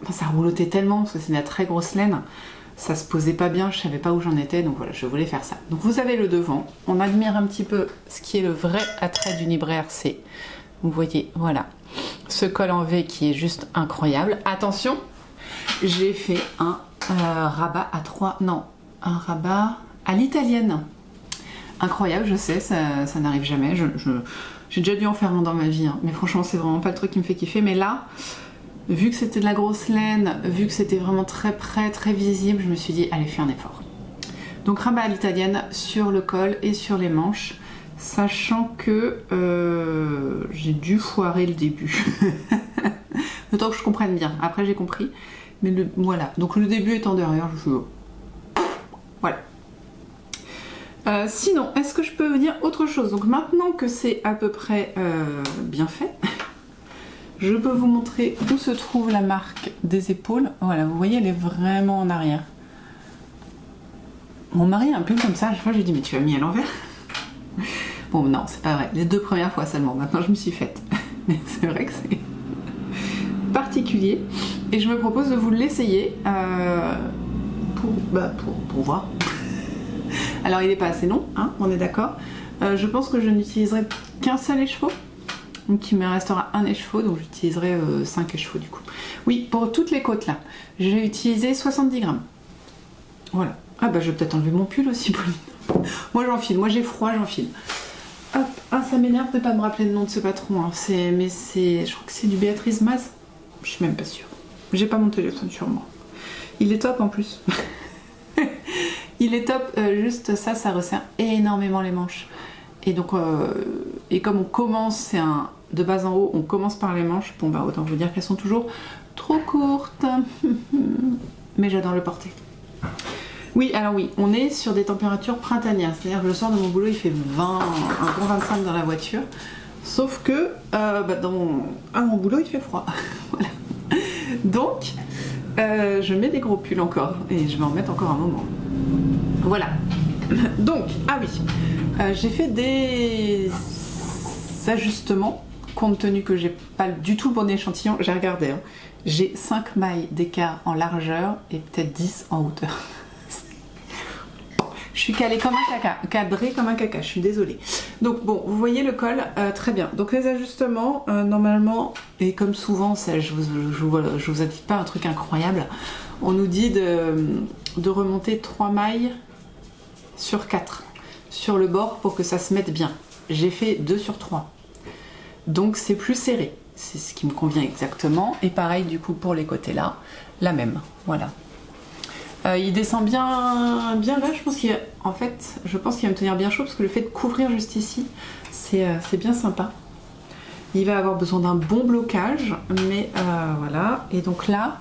ça roulotait tellement parce que c'est une très grosse laine. Ça se posait pas bien, je savais pas où j'en étais, donc voilà, je voulais faire ça. Donc vous avez le devant, on admire un petit peu ce qui est le vrai attrait du libraire, c'est, vous voyez, voilà, ce col en V qui est juste incroyable. Attention, j'ai fait un rabat à 3, non, un rabat à l'italienne. Incroyable, je sais, ça n'arrive jamais, j'ai déjà dû en faire un dans ma vie, hein, mais franchement c'est vraiment pas le truc qui me fait kiffer, mais là... Vu que c'était de la grosse laine, vu que c'était vraiment très près, très visible, je me suis dit, allez, fais un effort. Donc rabat à l'italienne sur le col et sur les manches, sachant que j'ai dû foirer le début. Le temps que je comprenne bien. Après, j'ai compris. Mais voilà. Donc le début étant derrière, voilà. Sinon, est-ce que je peux vous dire autre chose? Donc maintenant que c'est à peu près bien fait... Je peux vous montrer où se trouve la marque des épaules. Voilà, vous voyez, elle est vraiment en arrière. Mon mari a un pull comme ça, à chaque fois je lui dis mais tu l'as mis à l'envers. Bon non, c'est pas vrai, les 2 premières fois seulement, maintenant je me suis faite. Mais c'est vrai que c'est particulier. Et je me propose de vous l'essayer pour voir. Alors il n'est pas assez long, hein, on est d'accord. Je pense que je n'utiliserai qu'un seul écheveau. Donc il me restera un écheveau, donc j'utiliserai 5 écheveaux du coup. Oui, pour toutes les côtes là, j'ai utilisé 70 grammes. Voilà. Ah bah je vais peut-être enlever mon pull aussi, Pauline. Moi j'enfile, moi j'ai froid, j'enfile. Hop, ah ça m'énerve de pas me rappeler le nom de ce patron. Hein. Je crois que c'est du Béatrice Maz. Je suis même pas sûre. J'ai pas mon téléphone sur moi. Il est top en plus. Il est top, juste ça resserre énormément les manches. Et donc, et comme on commence, c'est de bas en haut, on commence par les manches. Bon bah autant vous dire qu'elles sont toujours trop courtes. Mais j'adore le porter. Oui, alors oui, on est sur des températures printanières. C'est-à-dire que le soir de mon boulot, il fait 20, un bon 25 dans la voiture. Sauf que à mon boulot, il fait froid. Voilà. Donc, je mets des gros pulls encore. Et je vais en mettre encore un moment. Voilà. Donc, ah oui, j'ai fait des ajustements, compte tenu que j'ai pas du tout le bon échantillon. J'ai regardé, hein. J'ai 5 mailles d'écart en largeur et peut-être 10 en hauteur. Je suis calée comme un caca, cadrée comme un caca, je suis désolée. Donc bon, vous voyez le col, très bien. Donc les ajustements, normalement, et comme souvent, ça, je vous indique pas un truc incroyable, on nous dit de remonter 3 mailles sur 4 sur le bord pour que ça se mette bien. J'ai fait 2 sur 3. Donc c'est plus serré. C'est ce qui me convient exactement. Et pareil du coup pour les côtés là, la même. Voilà. Il descend bien là. Je pense qu'il va me tenir bien chaud parce que le fait de couvrir juste ici, c'est bien sympa. Il va avoir besoin d'un bon blocage, mais voilà. Et donc là,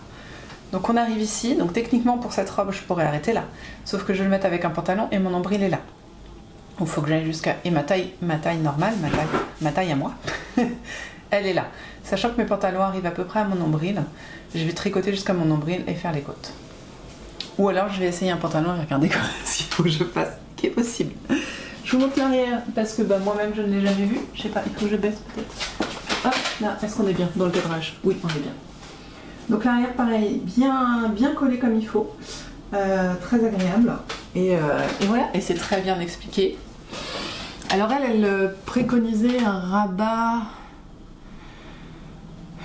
donc on arrive ici. Donc techniquement pour cette robe, je pourrais arrêter là. Sauf que je vais le mettre avec un pantalon et mon nombril est là. Il faut que j'aille jusqu'à... Et ma taille normale, ma taille à moi, elle est là. Sachant que mes pantalons arrivent à peu près à mon nombril, je vais tricoter jusqu'à mon nombril et faire les côtes. Ou alors je vais essayer un pantalon et regarder ce qu'il faut que je fasse, qui est possible. Je vous montre l'arrière parce que moi-même je ne l'ai jamais vu. Je sais pas, il faut que je baisse peut-être. Hop, là, est-ce qu'on est bien dans le cadrage? Oui, on est bien. Donc l'arrière pareil, bien collé comme il faut. Très agréable. Et voilà, et c'est très bien expliqué. Alors elle préconisait un rabat,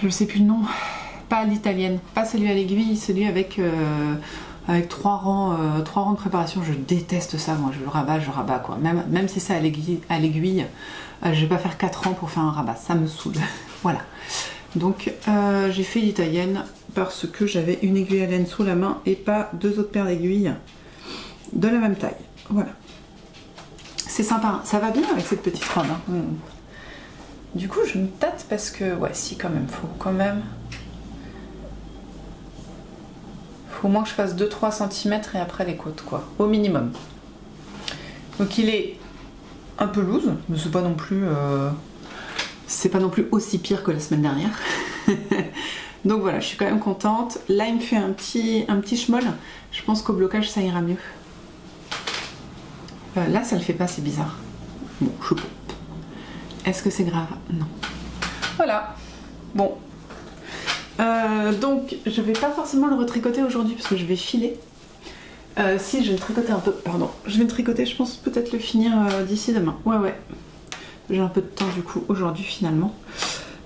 je sais plus le nom, pas à l'italienne, pas celui à l'aiguille, celui avec 3 rangs de préparation. Je déteste ça, moi, je rabats quoi. Même si c'est à l'aiguille, je vais pas faire 4 rangs pour faire un rabat, ça me saoule. Voilà. Donc j'ai fait l'italienne parce que j'avais une aiguille à laine sous la main et pas 2 autres paires d'aiguilles de la même taille. Voilà. C'est sympa, hein. Ça va bien avec cette petite robe. Hein. Du coup, je me tâte parce que, ouais, si, quand même, faut au moins que je fasse 2-3 cm et après les côtes, quoi, au minimum. Donc il est un peu loose, mais c'est pas non plus aussi pire que la semaine dernière. Donc voilà, je suis quand même contente. Là, il me fait un petit schmoll. Je pense qu'au blocage, ça ira mieux. Là, ça le fait pas, c'est bizarre. Bon, je sais pas. Est-ce que c'est grave? Non. Voilà. Bon. Donc, je vais pas forcément le retricoter aujourd'hui parce que je vais filer. Si, je vais le tricoter un peu. Pardon. Je vais le tricoter, je pense peut-être le finir d'ici demain. Ouais. J'ai un peu de temps du coup aujourd'hui finalement.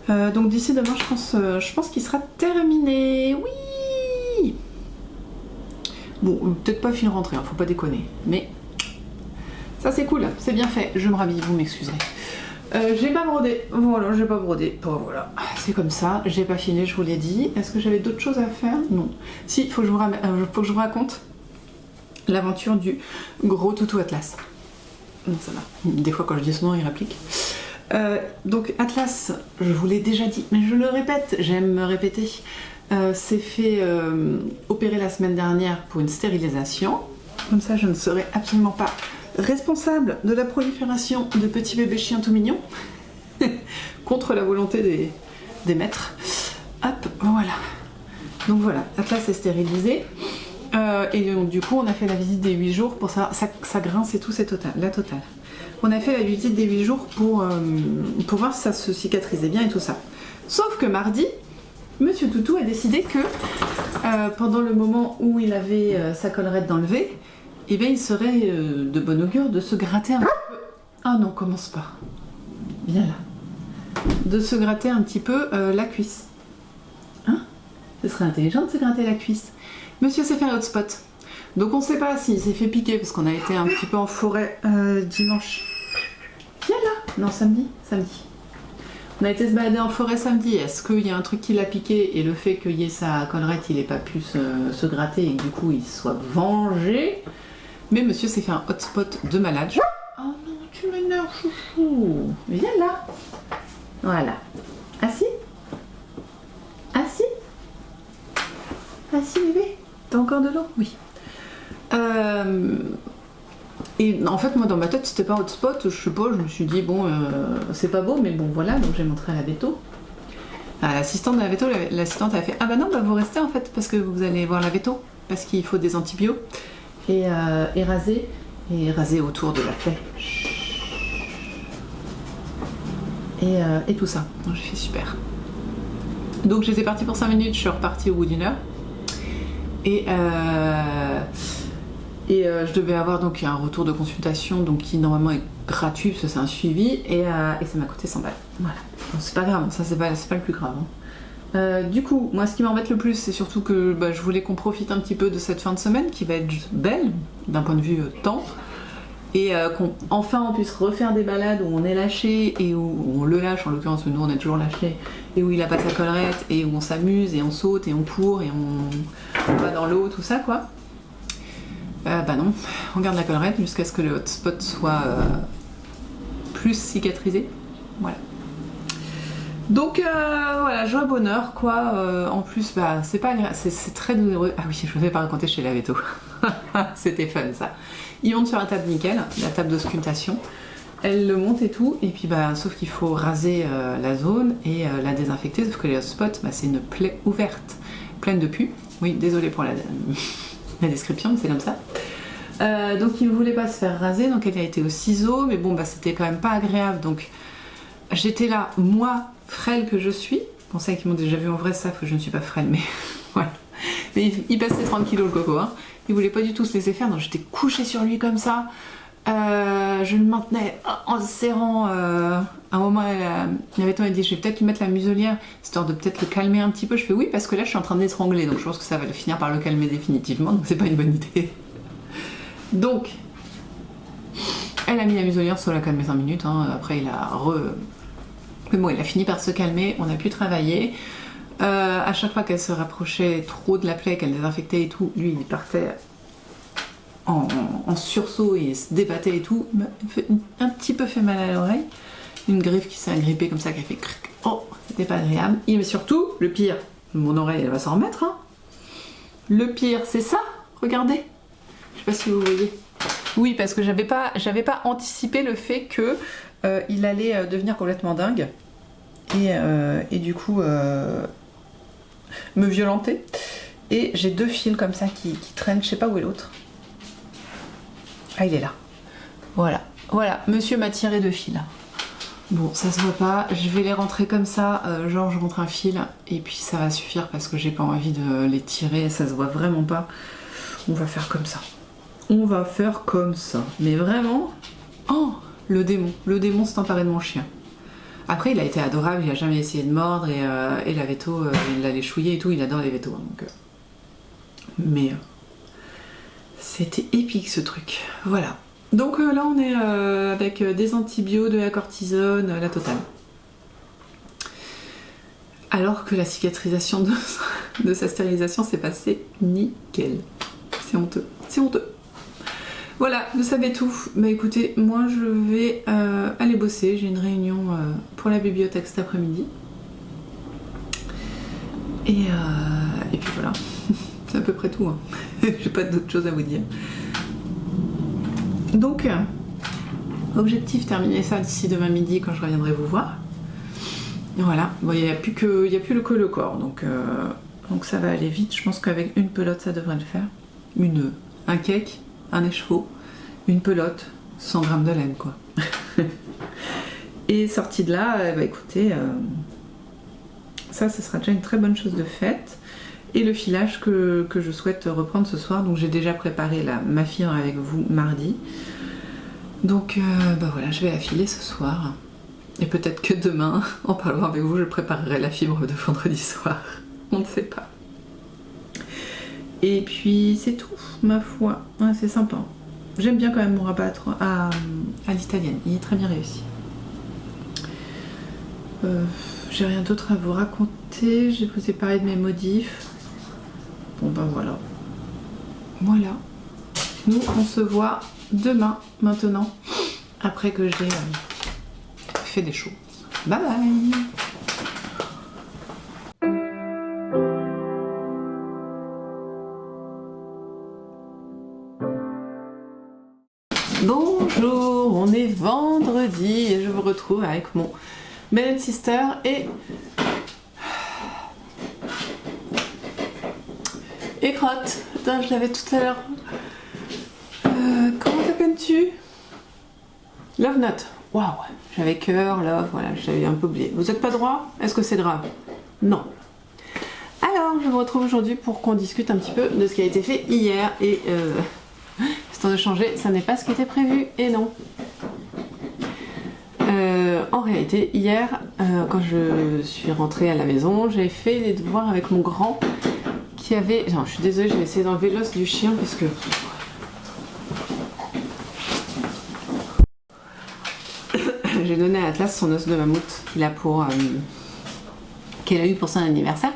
Donc d'ici demain, je pense qu'il sera terminé. Oui. Bon, peut-être pas fil rentrée, hein, faut pas déconner. Mais ça c'est cool, c'est bien fait. Je me rhabille, vous m'excuserez. J'ai pas brodé. Voilà, j'ai pas brodé. Bon, voilà, c'est comme ça. J'ai pas fini, je vous l'ai dit. Est-ce que j'avais d'autres choses à faire? Non. Si, il faut que je vous raconte l'aventure du gros toutou Atlas. Non, ça va. Des fois, quand je dis son nom, il réplique. Donc, Atlas, je vous l'ai déjà dit, mais je le répète, j'aime me répéter. S'est fait opérer la semaine dernière pour une stérilisation. Comme ça, je ne serai absolument pas responsable de la prolifération de petits bébés chiens tout mignons. Contre la volonté démettre. Hop, voilà. Donc voilà, la place est stérilisée. Et donc, du coup, on a fait la visite des 8 jours pour savoir, ça grince et tout, c'est total, la totale. On a fait la visite des 8 jours pour voir si ça se cicatrisait bien et tout ça. Sauf que mardi, Monsieur Toutou a décidé que pendant le moment où il avait sa collerette d'enlever, eh bien, il serait de bon augure de se gratter un peu. Ah non, commence pas. Viens là. De se gratter un petit peu la cuisse. Hein? Ce serait intelligent de se gratter la cuisse. Monsieur s'est fait un hotspot. Donc on sait pas s'il s'est fait piquer parce qu'on a été un petit peu en forêt dimanche. Viens là. Non, samedi. Samedi. On a été se balader en forêt samedi. Est-ce qu'il y a un truc qui l'a piqué et le fait qu'il y ait sa collerette, il n'ait pas pu se gratter et que du coup il soit vengé? Mais monsieur s'est fait un hotspot de malade. Oh non, tu m'énerves, chouchou. Viens là. Voilà. Assis. Assis. Assis bébé. T'as encore de l'eau? Oui. Et en fait, moi dans ma tête, c'était pas hotspot, je sais pas, je me suis dit, bon, c'est pas beau, mais bon, voilà, donc j'ai montré à la véto. L'assistante de la véto, l'assistante a fait, ah bah non, bah vous restez en fait, parce que vous allez voir la véto, parce qu'il faut des antibiotiques, et raser autour de la plaie. Et tout ça. Donc j'ai fait super. Donc j'étais partie pour 5 minutes, je suis repartie au bout d'1 heure. Et je devais avoir donc un retour de consultation donc qui normalement est gratuit parce que c'est un suivi et ça m'a coûté 100 balles. Voilà. Bon, c'est pas grave, ça c'est pas le plus grave. Hein. Du coup, moi ce qui m'embête le plus c'est surtout que je voulais qu'on profite un petit peu de cette fin de semaine qui va être juste belle d'un point de vue temps et qu'enfin on puisse refaire des balades où on est lâché et où on le lâche, en l'occurrence nous on est toujours lâché et où il a pas sa collerette et où on s'amuse et on saute et on court et on va dans l'eau, tout ça quoi. Bah non, on garde la collerette jusqu'à ce que le hotspot soit plus cicatrisé. Voilà. Donc voilà, joie bonheur quoi. En plus, bah c'est pas c'est très douloureux. Ah oui, je ne vais pas raconter chez la véto. C'était fun ça. Ils montent sur la table nickel, la table d'auscultation. Elle le monte et tout, et puis bah sauf qu'il faut raser la zone et la désinfecter, sauf que les hotspots, bah, c'est une plaie ouverte, pleine de pus. Oui, désolée pour la description, mais c'est comme ça. Donc il ne voulait pas se faire raser, donc elle a été au ciseau, mais bon bah c'était quand même pas agréable, donc j'étais là, moi, frêle que je suis, pour ceux qui m'ont déjà vu en vrai savent que je ne suis pas frêle, mais voilà. Mais il passait 30 kilos le coco, hein. Il voulait pas du tout se laisser faire, donc j'étais couchée sur lui comme ça, je le maintenais en serrant, à un moment la véto m'a dit je vais peut-être lui mettre la muselière, histoire de peut-être le calmer un petit peu, je fais oui parce que là je suis en train de l'étrangler, donc je pense que ça va le finir par le calmer définitivement, donc c'est pas une bonne idée. Donc, elle a mis la muselière, ça l'a calmé 5 minutes, hein. Après mais bon, il a fini par se calmer, on a pu travailler. À chaque fois qu'elle se rapprochait trop de la plaie, qu'elle désinfectait et tout, lui il partait en sursaut et il se débattait et tout. Il m'a un petit peu fait mal à l'oreille. Une griffe qui s'est agrippée comme ça, qui a fait cric. Oh, c'était pas agréable. Mais surtout, le pire, mon oreille elle va s'en remettre, hein. Le pire, c'est ça, regardez. Je sais pas si vous voyez. Oui, parce que j'avais pas anticipé le fait que il allait devenir complètement dingue et du coup me violenter. Et j'ai 2 fils comme ça qui traînent, je sais pas où est l'autre. Ah, il est là. Voilà, voilà. Monsieur m'a tiré 2 fils. Bon, ça se voit pas. Je vais les rentrer comme ça, genre je rentre un fil et puis ça va suffire parce que j'ai pas envie de les tirer. Ça se voit vraiment pas. On va faire comme ça. On va faire comme ça. Mais vraiment, oh, le démon s'est emparé de mon chien. Après, il a été adorable, il a jamais essayé de mordre et la véto, il l'a léchouillé et tout, il adore les vétos. Donc, mais c'était épique ce truc. Voilà. Donc là, on est avec des antibiotiques, de la cortisone, la totale. Alors que la cicatrisation de sa stérilisation s'est passée nickel. C'est honteux. C'est honteux. Voilà, vous savez tout. Bah écoutez, moi je vais aller bosser. J'ai une réunion pour la bibliothèque cet après-midi. Et puis voilà. C'est à peu près tout. Hein. J'ai pas d'autre chose à vous dire. Donc, objectif terminer ça d'ici demain midi quand je reviendrai vous voir. Voilà, bon, il n'y a plus que le corps, donc ça va aller vite. Je pense qu'avec une pelote, ça devrait le faire. Un cake, un écheveau, une pelote, 100 grammes de laine, quoi. Et sorti de là, bah écoutez, ça, ce sera déjà une très bonne chose de faite. Et le filage que je souhaite reprendre ce soir, donc j'ai déjà préparé ma fibre avec vous mardi. Donc bah voilà, je vais la filer ce soir. Et peut-être que demain, en parlant avec vous, je préparerai la fibre de vendredi soir. On ne sait pas. Et puis c'est tout, ma foi. Ouais, c'est sympa. J'aime bien quand même mon rabat à l'italienne. Il est très bien réussi. J'ai rien d'autre à vous raconter. Je vous ai parlé de mes modifs. Bon ben voilà. Voilà. Nous, on se voit demain, maintenant, après que j'ai fait des choses. Bye bye. Bonjour, on est vendredi et je vous retrouve avec mon Melon Sister et Crotte. Putain, je l'avais tout à l'heure. Comment t'appelles-tu? Love Note. Waouh, j'avais cœur, love, voilà, j'avais un peu oublié. Vous êtes pas droit? Est-ce que c'est grave? Non. Alors, je vous retrouve aujourd'hui pour qu'on discute un petit peu de ce qui a été fait hier et histoire de changer, ça n'est pas ce qui était prévu, et non. En réalité, hier, quand je suis rentrée à la maison, j'ai fait les devoirs avec mon grand qui avait... Non, je suis désolée, j'ai essayé d'enlever l'os du chien parce que... J'ai donné à Atlas son os de mammouth qu'il a eu pour son anniversaire.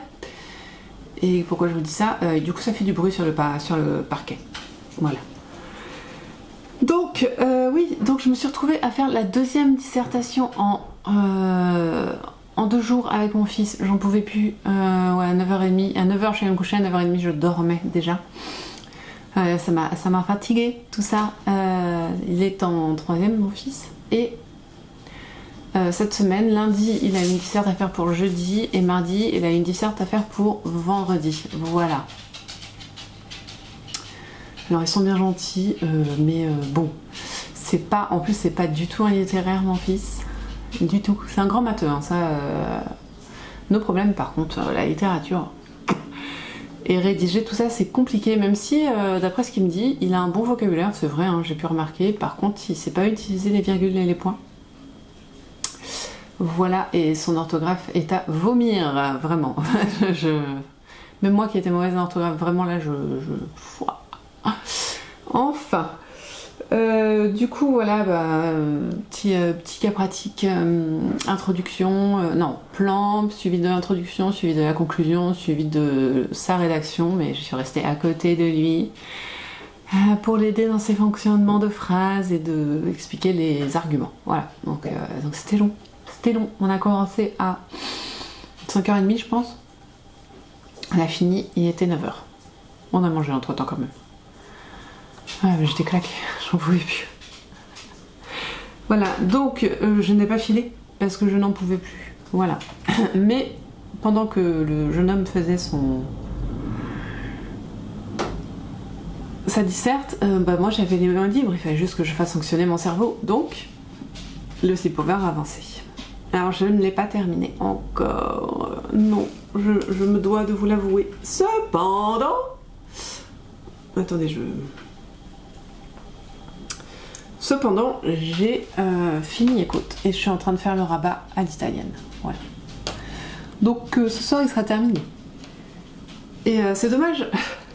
Et pourquoi je vous dis ça? Du coup, ça fait du bruit sur le parquet. Voilà. Donc, oui, donc je me suis retrouvée à faire la deuxième dissertation en 2 jours avec mon fils. J'en pouvais plus. Ouais, à 9h30. À 9h, je suis allée me coucher. À 9h30, je dormais déjà. Ça m'a fatiguée, tout ça. Il est en 3e, mon fils. Et cette semaine, lundi, il a une disserte à faire pour jeudi. Et mardi, il a une disserte à faire pour vendredi. Voilà. Alors ils sont bien gentils, mais bon, en plus c'est pas du tout un littéraire mon fils, du tout. C'est un grand matheux, hein, ça. Nos problèmes par contre, la littérature et rédiger tout ça c'est compliqué, même si d'après ce qu'il me dit, il a un bon vocabulaire, c'est vrai, hein, j'ai pu remarquer. Par contre, il sait pas utiliser les virgules et les points. Voilà, et son orthographe est à vomir, vraiment. Même moi qui étais mauvaise en orthographe, vraiment là, enfin, du coup voilà, petit cas pratique, introduction, plan, suivi de l'introduction, suivi de la conclusion, suivi de sa rédaction, mais je suis restée à côté de lui pour l'aider dans ses fonctionnements de phrases et de expliquer les arguments. Voilà, donc c'était long. On a commencé à 5h30 je pense. On a fini, il était 9h. On a mangé entre temps quand même. Ouais, mais j'étais claquée, j'en pouvais plus. Voilà, donc je n'ai pas filé parce que je n'en pouvais plus. Voilà. Mais pendant que le jeune homme faisait sa disserte, moi j'avais les mains libres, il fallait juste que je fasse fonctionner mon cerveau. Donc, le sleepover avançait. Alors je ne l'ai pas terminé encore. Non, je me dois de vous l'avouer. Cependant... Attendez, Cependant, j'ai fini écoute, et je suis en train de faire le rabat à l'italienne. Voilà. Donc ce soir, il sera terminé. Et c'est dommage.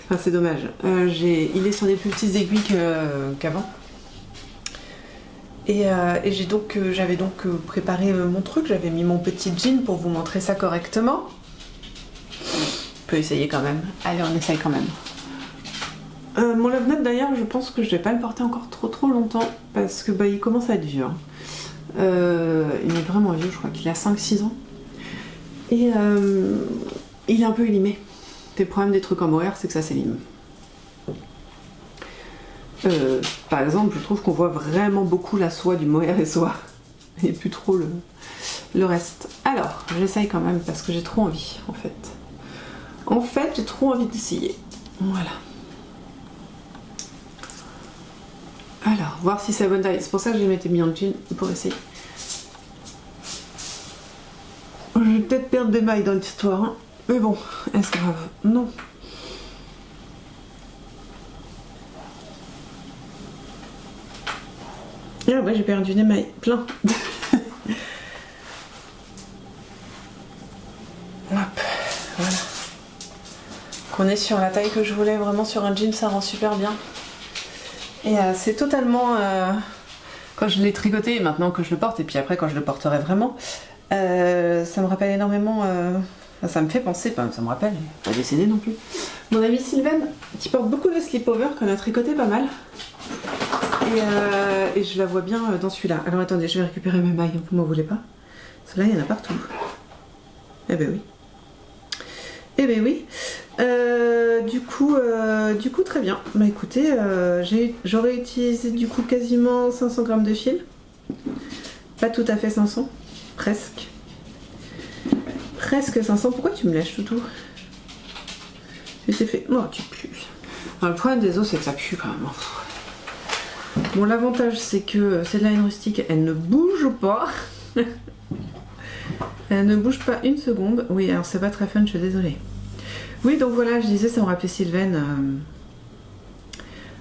Enfin, c'est dommage. Il est sur des plus petites aiguilles qu'avant. Et j'avais donc préparé mon truc. J'avais mis mon petit jean pour vous montrer ça correctement. On peut essayer quand même. Allez, on essaye quand même. Mon Love Note d'ailleurs, je pense que je vais pas le porter encore trop longtemps parce que il commence à être vieux. Hein. Il est vraiment vieux, je crois qu'il a 5-6 ans. Et il est un peu élimé. Le problème des trucs en mohair, c'est que ça s'élime. Par exemple, je trouve qu'on voit vraiment beaucoup la soie du mohair et soie et plus trop le reste. Alors, j'essaye quand même parce que j'ai trop envie en fait. En fait, j'ai trop envie d'essayer. Voilà. Alors, voir si c'est la bonne taille. C'est pour ça que je m'étais mis en jean pour essayer. Je vais peut-être perdre des mailles dans l'histoire. Hein. Mais bon, est-ce grave? Non. Ah ouais, j'ai perdu des mailles. Plein. Hop, voilà. Qu'on est sur la taille que je voulais. Vraiment sur un jean, ça rend super bien. Et c'est totalement... quand je l'ai tricoté et maintenant que je le porte, et puis après quand je le porterai vraiment, ça me rappelle énormément... ça me fait penser, ça me rappelle, pas décédé non plus. Mon amie Sylvaine, qui porte beaucoup de slip-over, qu'on a tricoté pas mal. Et je la vois bien dans celui-là. Alors attendez, je vais récupérer mes mailles, vous m'en voulez pas? Ceux-là, il y en a partout. Eh ben oui. Eh ben oui. Du coup, très bien. Bah écoutez, j'aurais utilisé du coup quasiment 500 grammes de fil. Pas tout à fait 500, presque. Presque 500. Pourquoi tu me lèches, toutou? Et c'est fait. Non, tu pues. Alors, le problème des os, c'est que ça pue quand même. Bon, l'avantage, c'est que cette line rustique, elle ne bouge pas. Elle ne bouge pas une seconde. Oui, alors c'est pas très fun, je suis désolée. Oui, donc voilà, je disais, ça me rappelait Sylvaine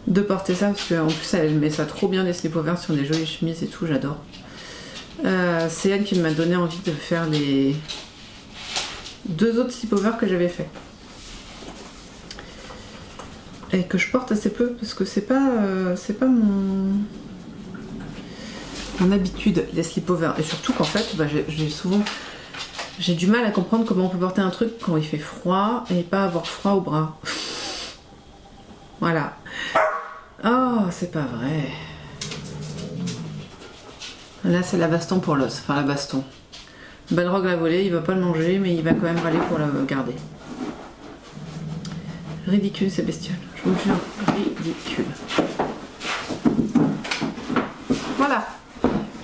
de porter ça, parce qu'en plus, elle met ça trop bien, les slip-overs sur des jolies chemises et tout, j'adore. C'est elle qui m'a donné envie de faire les 2 autres slip-overs que j'avais fait. Et que je porte assez peu, parce que c'est pas mon habitude, les slip-overs. Et surtout qu'en fait, bah, j'ai du mal à comprendre comment on peut porter un truc quand il fait froid et pas avoir froid au bras. Voilà. Oh, c'est pas vrai. Là, c'est la baston pour l'os. Enfin, la baston. Balrog l'a volé, il va pas le manger, mais il va quand même râler pour le garder. Ridicule, ces bestioles. Je vous le jure, ridicule. Voilà.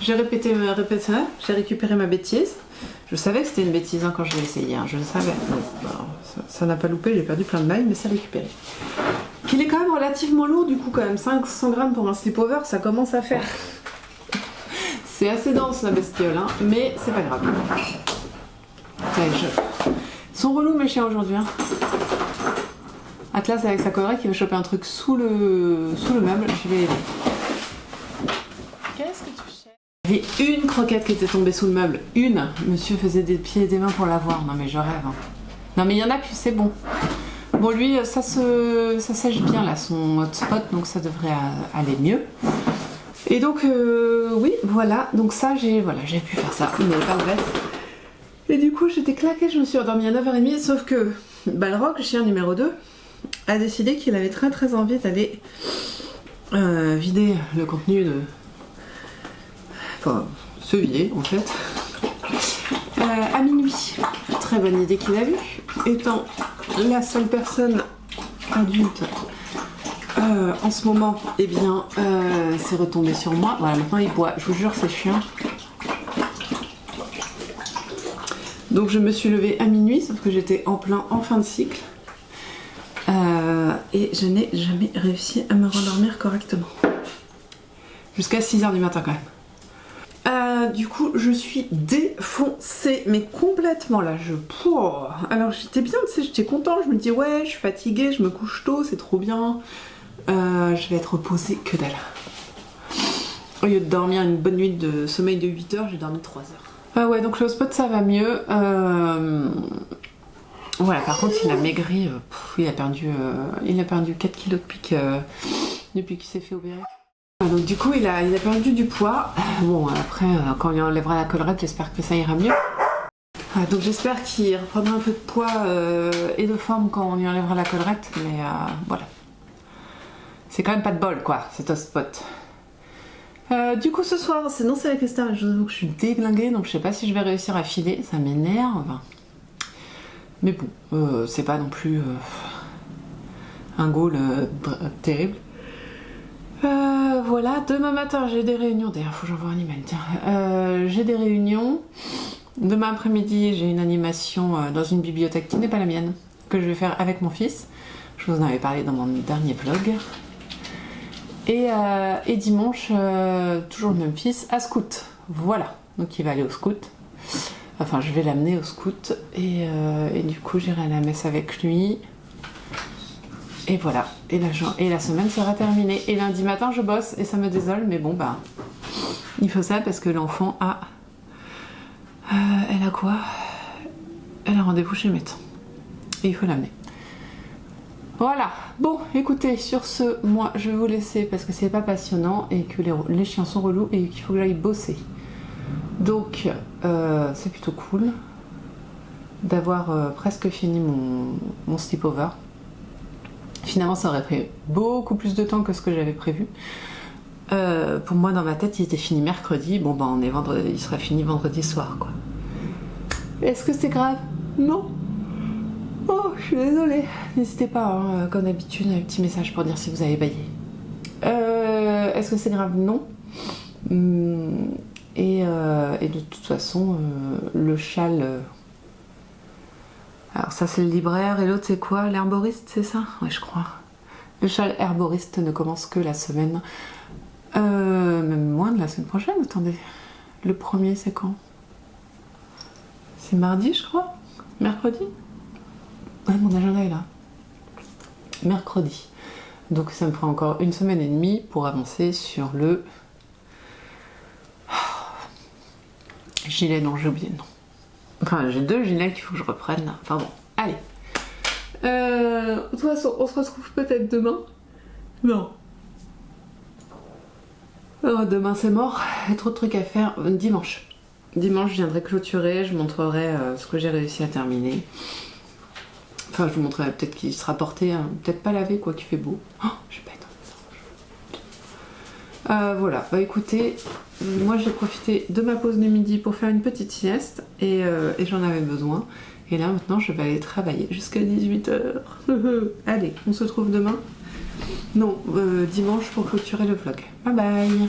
J'ai j'ai récupéré ma bêtise. Je savais que c'était une bêtise hein, quand je l'ai essayé, hein. Je le savais. Ça n'a pas loupé, j'ai perdu plein de mailles, mais c'est récupéré. Qu'il est quand même relativement lourd, du coup, quand même. 500 grammes pour un slip-over, ça commence à faire. C'est assez dense la bestiole, hein, mais c'est pas grave. Ils sont relous mes chiens aujourd'hui. Hein. Atlas avec sa collerette qui va choper un truc sous le meuble, je vais aider. Qu'est-ce que tu cherches? Il y avait une croquette qui était tombée sous le meuble. Une. Monsieur faisait des pieds et des mains pour la voir. Non mais je rêve. Hein. Non mais il y en a plus, c'est bon. Bon lui, ça sèche bien là, son hotspot, donc ça devrait aller mieux. Et donc, oui, voilà. Donc ça, j'ai pu faire ça. Mais pas le reste. Et du coup, j'étais claquée, je me suis endormie à 9h30, sauf que Balrog, le chien numéro 2, a décidé qu'il avait très très envie d'aller vider le contenu de... Enfin, se vider en fait. À minuit. Très bonne idée qu'il a eue. Étant la seule personne adulte en ce moment, eh bien, c'est retombé sur moi. Voilà, maintenant il boit. Je vous jure, c'est chiant. Donc je me suis levée à minuit, sauf que j'étais en fin de cycle. Et je n'ai jamais réussi à me rendormir correctement. Jusqu'à 6h du matin quand même. Du coup, je suis défoncée, mais complètement là. Alors j'étais bien, tu sais, j'étais contente. Je me dis ouais, je suis fatiguée, je me couche tôt, c'est trop bien. Je vais être reposée que dalle. Au lieu de dormir une bonne nuit de sommeil de 8h, j'ai dormi 3 heures. Ah ouais, donc le spot ça va mieux. Voilà, par contre il a maigri, il a perdu 4 kilos depuis qu'il s'est fait opérer. Donc du coup il a perdu du poids. Bon après quand on lui enlèvera la collerette, j'espère que ça ira mieux. Donc j'espère qu'il reprendra un peu de poids et de forme quand on lui enlèvera la collerette, mais voilà. C'est quand même pas de bol quoi, cet spot. Du coup ce soir, c'est danser avec les stars, je vous avoue que je suis déglinguée, donc je sais pas si je vais réussir à filer, ça m'énerve. Mais bon, c'est pas non plus un goal terrible. Voilà, demain matin j'ai des réunions, d'ailleurs faut que j'envoie un email, tiens. J'ai des réunions, Demain après-midi, j'ai une animation dans une bibliothèque qui n'est pas la mienne, que je vais faire avec mon fils. Je vous en avais parlé dans mon dernier vlog. Et dimanche, toujours le même fils, à scout. Voilà, donc il va aller au scout. Enfin, je vais l'amener au scout et du coup, j'irai à la messe avec lui. Et voilà, et la semaine sera terminée. Et lundi matin, je bosse et ça me désole, mais bon, bah, il faut ça parce que l'enfant a... elle a quoi? Elle a rendez-vous chez le médecin. Et il faut l'amener. Voilà, bon, écoutez, sur ce, moi, je vais vous laisser parce que c'est pas passionnant et que les chiens sont relous et qu'il faut que j'aille bosser. Donc, c'est plutôt cool d'avoir presque fini mon sleepover. Finalement, ça aurait pris beaucoup plus de temps que ce que j'avais prévu. Pour moi, dans ma tête, il était fini mercredi. Bon, ben, on est vendredi, il sera fini vendredi soir, quoi. Est-ce que c'est grave? Non. Oh, je suis désolée. N'hésitez pas, hein, comme d'habitude, un petit message pour dire si vous avez baillé. Est-ce que c'est grave? Non. Et de toute façon, le châle... Alors ça c'est le libraire et l'autre c'est quoi? L'herboriste, c'est ça? Ouais, je crois. Le châle herboriste ne commence que la semaine... même moins de la semaine prochaine, attendez. Le premier c'est quand? C'est mardi, je crois? Mercredi? Ouais, mon agenda est là. Mercredi. Donc ça me fera encore une semaine et demie pour avancer sur le... gilet, non, j'ai oublié le nom. Enfin, j'ai 2 gilets qu'il faut que je reprenne. Enfin bon, allez. De toute façon, on se retrouve peut-être demain. Non. Oh, demain c'est mort. Il y a trop de trucs à faire. Dimanche. Dimanche, je viendrai clôturer. Je montrerai ce que j'ai réussi à terminer. Enfin, je vous montrerai peut-être qu'il sera porté. Hein. Peut-être pas lavé, quoi, qu'il fait beau. Oh, je vais pas être... voilà, bah écoutez, moi j'ai profité de ma pause du midi pour faire une petite sieste et j'en avais besoin. Et là maintenant je vais aller travailler jusqu'à 18h. Allez, on se retrouve demain. Non, dimanche pour clôturer le vlog. Bye bye.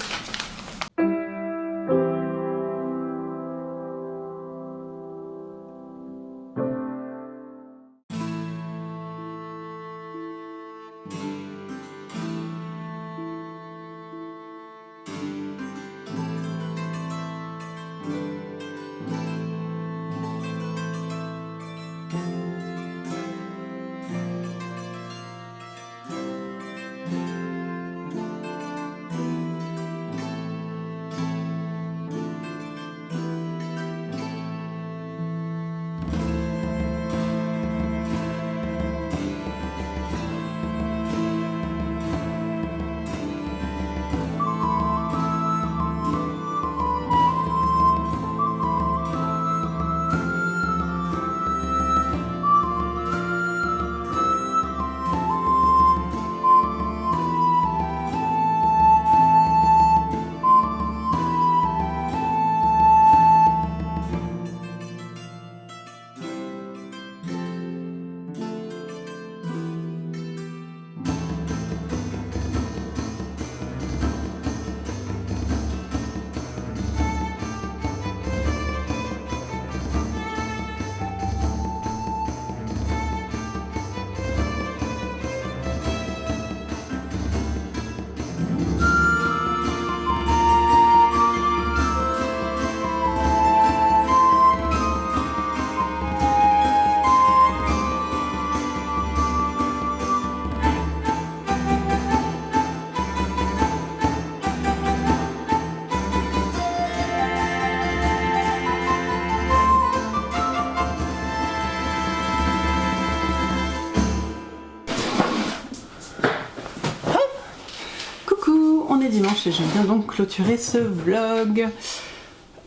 Dimanche et je viens donc clôturer ce vlog.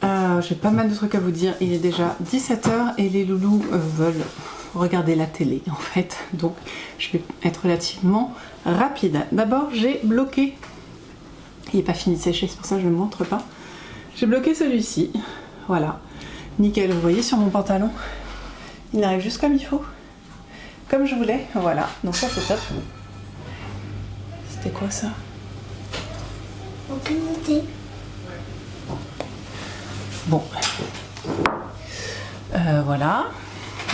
J'ai pas mal de trucs à vous dire. Il est déjà 17h et les loulous veulent regarder la télé en fait. Donc je vais être relativement rapide. D'abord j'ai bloqué. Il n'est pas fini de sécher, c'est pour ça que je ne le montre pas. J'ai bloqué celui-ci. Voilà. Nickel, vous voyez sur mon pantalon. Il arrive juste comme il faut. Comme je voulais. Voilà. Donc ça c'est top. C'était quoi ça? Bon, Voilà.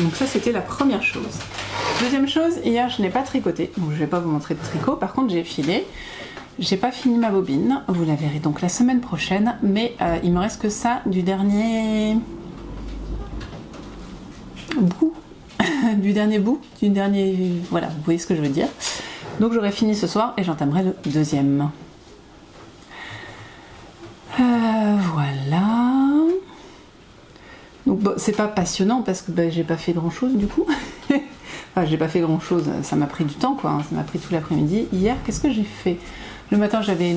Donc ça c'était la première chose. Deuxième chose, hier je n'ai pas tricoté, donc je ne vais pas vous montrer de tricot, par contre j'ai filé. J'ai pas fini ma bobine, vous la verrez donc la semaine prochaine, mais il me reste que ça du dernier bout, voilà, vous voyez ce que je veux dire. Donc j'aurai fini ce soir et j'entamerai le deuxième. Voilà. Donc bon, c'est pas passionnant parce que j'ai pas fait grand chose du coup. Enfin, j'ai pas fait grand chose, ça m'a pris du temps quoi, ça m'a pris tout l'après-midi. Hier, qu'est-ce que j'ai fait? Le matin, j'avais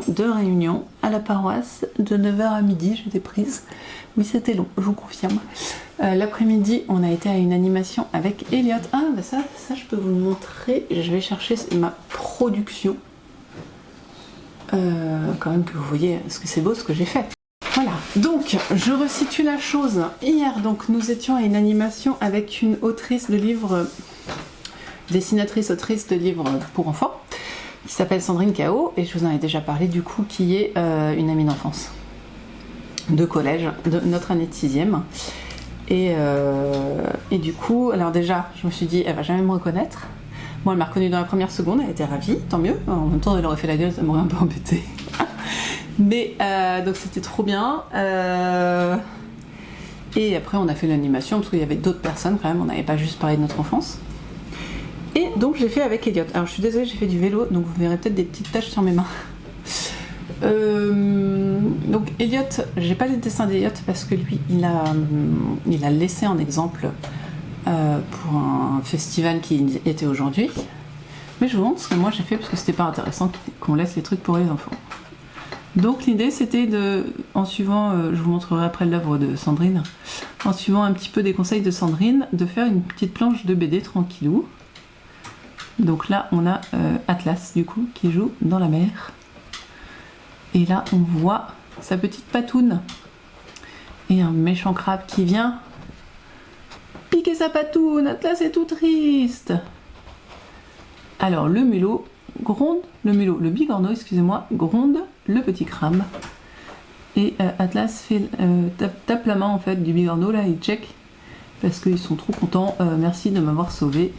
deux réunions à la paroisse, de 9h à midi, j'étais prise. Oui, c'était long, je vous confirme. L'après-midi, on a été à une animation avec Elliot. Ah, bah ça, je peux vous le montrer. Je vais chercher ma production. Quand même que vous voyez ce que c'est beau ce que j'ai fait. Voilà, donc je resitue la chose. Hier, donc, nous étions à une animation avec une autrice de livres, dessinatrice, autrice de livres pour enfants, qui s'appelle Sandrine Cao, et je vous en ai déjà parlé du coup, qui est une amie d'enfance, de collège, de notre année de 6e. Et du coup, alors déjà, je me suis dit, elle va jamais me reconnaître. Bon, elle m'a reconnue dans la première seconde, elle était ravie, tant mieux. En même temps, elle aurait fait la gueule, ça m'aurait un peu embêtée. Mais donc c'était trop bien. Et après, on a fait l'animation parce qu'il y avait d'autres personnes quand même. On n'avait pas juste parlé de notre enfance. Et donc j'ai fait avec Elliot. Alors je suis désolée, j'ai fait du vélo, donc vous verrez peut-être des petites taches sur mes mains. Donc Elliot, j'ai pas les dessins d'Elliot parce que lui, il a laissé en exemple pour un festival qui était aujourd'hui. Mais je vous montre ce que moi j'ai fait parce que c'était pas intéressant qu'on laisse les trucs pour les enfants. Donc l'idée c'était en suivant, je vous montrerai après l'œuvre de Sandrine, en suivant un petit peu des conseils de Sandrine, de faire une petite planche de BD tranquillou. Donc là on a Atlas du coup qui joue dans la mer. Et là on voit sa petite patoune. Et un méchant crabe qui vient piquer sa patoune. Atlas est tout triste. Alors le mulot gronde, le bigorneau, excusez-moi, gronde le petit crabe. Et Atlas tape la main en fait du bigorneau, là il check, parce qu'ils sont trop contents, merci de m'avoir sauvé.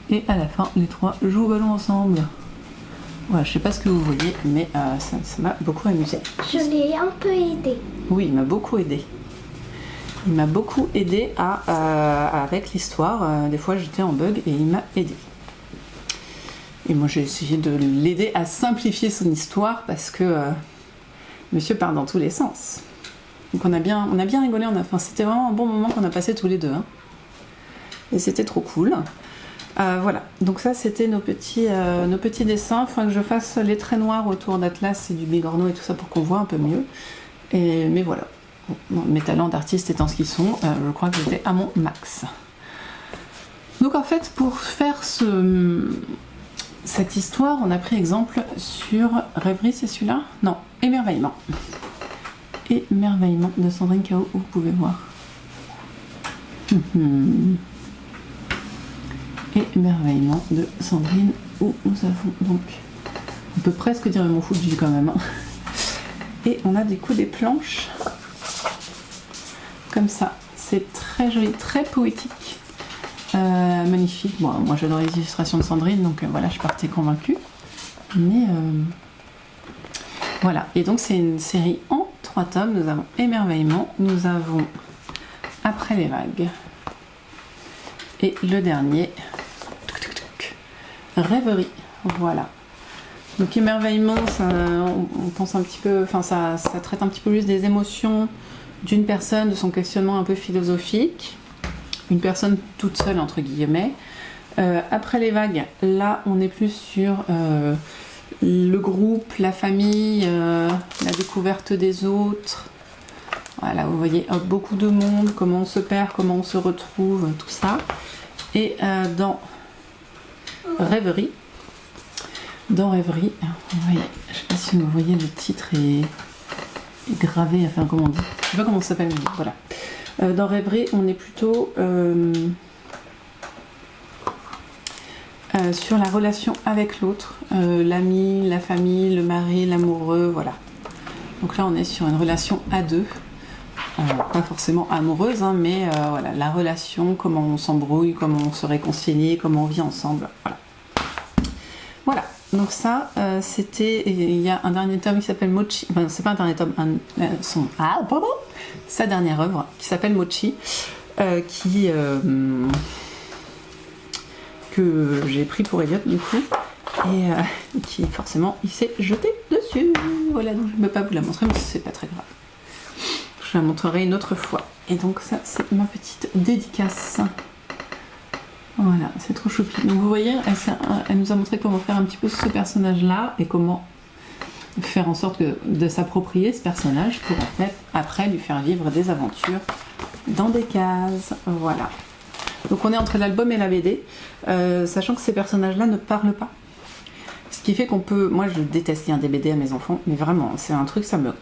Et à la fin, les trois jouent au ballon ensemble. Voilà, je sais pas ce que vous voyez, mais ça m'a beaucoup amusé. Je l'ai un peu aidé. Oui, il m'a beaucoup aidé. Il m'a beaucoup aidé avec l'histoire. Des fois j'étais en bug et il m'a aidé. Et moi j'ai essayé de l'aider à simplifier son histoire parce que monsieur part dans tous les sens. Donc on a bien rigolé, c'était vraiment un bon moment qu'on a passé tous les deux. Hein. Et c'était trop cool. Voilà, donc ça c'était nos petits dessins. Il faudra que je fasse les traits noirs autour d'Atlas et du bigorneau et tout ça pour qu'on voit un peu mieux. Mais voilà, bon, mes talents d'artiste étant ce qu'ils sont, je crois que j'étais à mon max. Donc en fait, pour faire cette histoire, on a pris exemple sur Rêverie, c'est celui-là? Non, Émerveillement. Émerveillement de Sandrine Cao, vous pouvez voir. Émerveillement de Sandrine, où nous avons donc, on peut presque dire mon Fuji quand même. Hein. Et on a du coup des planches comme ça. C'est très joli, très poétique. Magnifique. Bon, moi j'adore les illustrations de Sandrine, donc voilà, je partais convaincue. Mais voilà. Et donc c'est une série en 3 tomes. Nous avons Émerveillement, nous avons Après les vagues. Et le dernier, Rêverie. Voilà. Donc Émerveillement, on pense un petit peu, enfin ça traite un petit peu plus des émotions d'une personne, de son questionnement un peu philosophique. Une personne toute seule entre guillemets. Après les vagues, là on est plus sur le groupe, la famille, la découverte des autres. Voilà, vous voyez beaucoup de monde, comment on se perd, comment on se retrouve, tout ça. Et dans Rêverie, vous voyez, je sais pas si vous voyez, le titre est gravé, enfin comment on dit, je sais pas comment ça s'appelle, mais voilà. Dans Rêverie, on est plutôt sur la relation avec l'autre, l'ami, la famille, le mari, l'amoureux, voilà. Donc là, on est sur une relation à deux, pas forcément amoureuse, hein, mais voilà, la relation, comment on s'embrouille, comment on se réconcilie, comment on vit ensemble, voilà. Voilà, donc ça, c'était, il y a un dernier tome qui s'appelle Mochi, enfin c'est pas un dernier tome, sa dernière œuvre qui s'appelle Mochi, que j'ai pris pour Elliot du coup, et qui forcément il s'est jeté dessus. Voilà, donc je ne peux pas vous la montrer, mais c'est pas très grave. Je la montrerai une autre fois. Et donc ça, c'est ma petite dédicace. Voilà, c'est trop choupi. Donc vous voyez, elle nous a montré comment faire un petit peu ce personnage-là et comment faire en sorte de s'approprier ce personnage pour en fait après lui faire vivre des aventures dans des cases. Voilà. Donc on est entre l'album et la BD, sachant que ces personnages-là ne parlent pas. Ce qui fait qu'on peut... Moi je déteste lire des BD à mes enfants, mais vraiment, c'est un truc, ça me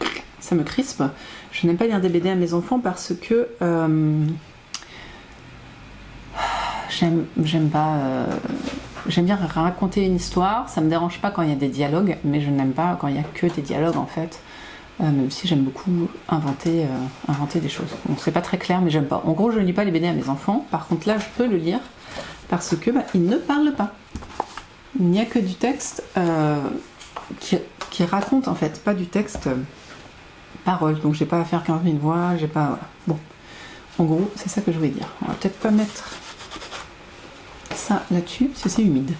crispe. Je n'aime pas lire des BD à mes enfants parce que... j'aime pas... J'aime bien raconter une histoire, ça me dérange pas quand il y a des dialogues, mais je n'aime pas quand il y a que des dialogues en fait. Même si j'aime beaucoup inventer des choses. Bon, c'est pas très clair, mais j'aime pas. En gros, je ne lis pas les BD à mes enfants. Par contre, là, je peux le lire parce que ils ne parlent pas. Il n'y a que du texte qui raconte en fait, pas du texte parole. Donc, j'ai pas à faire 15 000 voix. J'ai pas. Voilà. Bon, en gros, c'est ça que je voulais dire. On va peut-être pas mettre ça là-dessus parce que c'est humide.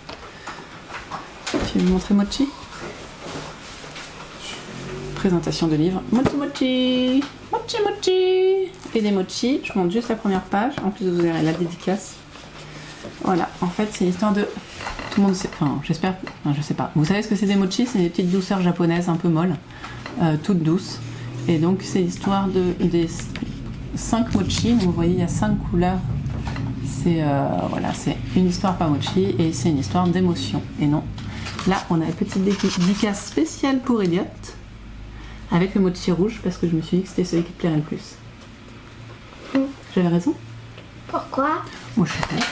Tu veux me montrer Mochi ? Présentation de livre. Mochi mochi, mochi mochi et des mochis. Je montre juste la première page. En plus, vous verrez la dédicace. Voilà. En fait, c'est l'histoire de... Tout le monde sait... Enfin, j'espère... Enfin, je sais pas. Vous savez ce que c'est des mochis ? C'est des petites douceurs japonaises un peu molles. Toutes douces. Et donc, c'est l'histoire des 5 mochis. Donc, vous voyez, il y a 5 couleurs. C'est... voilà, c'est une histoire par mochi et c'est une histoire d'émotion. Et non. Là, on a une petite dédicace spéciale pour Elliot. Avec le mochi rouge, parce que je me suis dit que c'était celui qui te plairait le plus. J'avais raison ? Pourquoi ? Moi, je sais pas.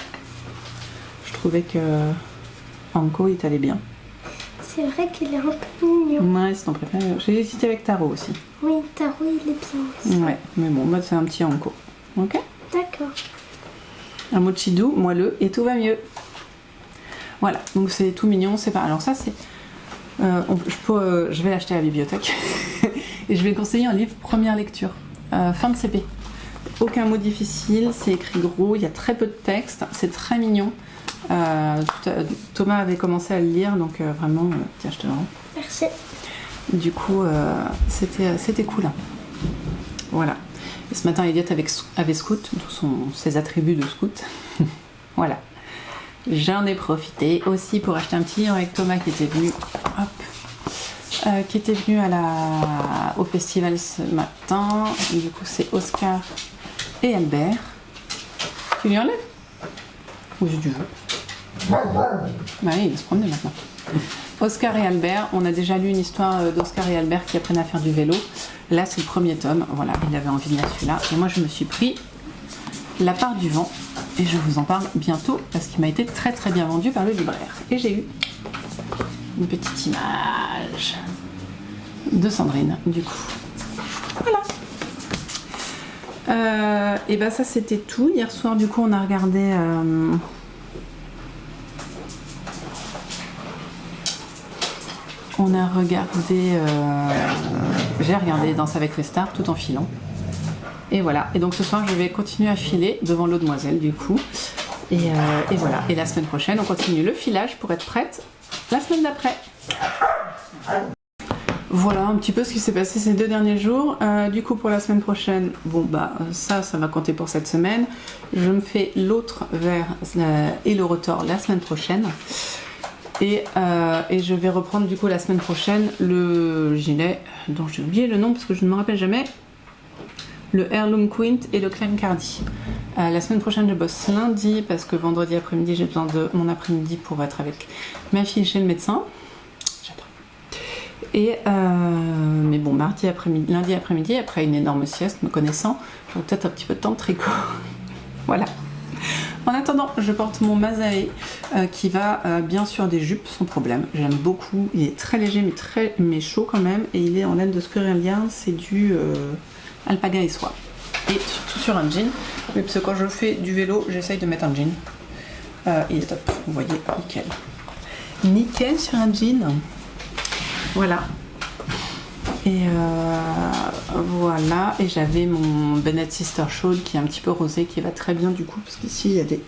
Je trouvais que Anko, il t'allait bien. C'est vrai qu'il est un peu mignon. Ouais, c'est ton préféré. J'ai hésité avec Taro aussi. Oui, Taro, il est bien aussi. Ouais, mais bon, moi, c'est un petit Anko. Ok ? D'accord. Un mochi doux, moelleux, et tout va mieux. Voilà, donc c'est tout mignon, c'est pas... Alors ça, c'est... je vais l'acheter à la bibliothèque et je vais conseiller un livre première lecture, fin de CP. Aucun mot difficile, c'est écrit gros, il y a très peu de texte, c'est très mignon. Thomas avait commencé à le lire, donc vraiment, tiens, je te le rends. Merci. Du coup, c'était cool. Hein. Voilà. Et ce matin, Elliot avait scout, ses attributs de scout. Voilà. J'en ai profité aussi pour acheter un petit livre avec Thomas qui était venu, au festival ce matin. Du coup, c'est Oscar et Albert. Tu lui enlèves ? Ou si tu veux. Bah oui, il va se promener maintenant. Oscar et Albert, on a déjà lu une histoire d'Oscar et Albert qui apprennent à faire du vélo. Là, c'est le premier tome. Voilà, il avait envie de lire celui-là. Et moi, je me suis pris La part du vent. Et je vous en parle bientôt parce qu'il m'a été très très bien vendu par le libraire. Et j'ai eu une petite image de Sandrine, du coup. Voilà. Et ben ça c'était tout. Hier soir, du coup, on a regardé... J'ai regardé Danse avec les stars tout en filant. Et voilà, et donc ce soir je vais continuer à filer devant l'eau demoiselle du coup. Et voilà, et la semaine prochaine on continue le filage pour être prête la semaine d'après. Voilà un petit peu ce qui s'est passé ces 2 derniers jours. Du coup pour la semaine prochaine, bon bah ça va compter pour cette semaine. Je me fais l'autre vers et le retors la semaine prochaine. Et je vais reprendre du coup la semaine prochaine le gilet dont j'ai oublié le nom parce que je ne me rappelle jamais. Le Heirloom Quint et le Clancardy. La semaine prochaine, je bosse lundi parce que vendredi après-midi, j'ai besoin de mon après-midi pour être avec ma fille chez le médecin. J'adore. Et mais bon, lundi après-midi, après une énorme sieste, me connaissant, j'aurai peut-être un petit peu de temps de tricot. Voilà. En attendant, je porte mon Masae qui va bien sur des jupes sans problème. J'aime beaucoup. Il est très léger mais chaud quand même. Et il est en laine de Squirrel Yarn. C'est du alpaga et soie. et surtout sur un jean. Oui, parce que quand je fais du vélo, j'essaye de mettre un jean. Il est top, vous voyez, nickel. Nickel sur un jean. Voilà. Et voilà, et j'avais mon Bennett Sister Shawl qui est un petit peu rosé, qui va très bien du coup, parce qu'ici il y a des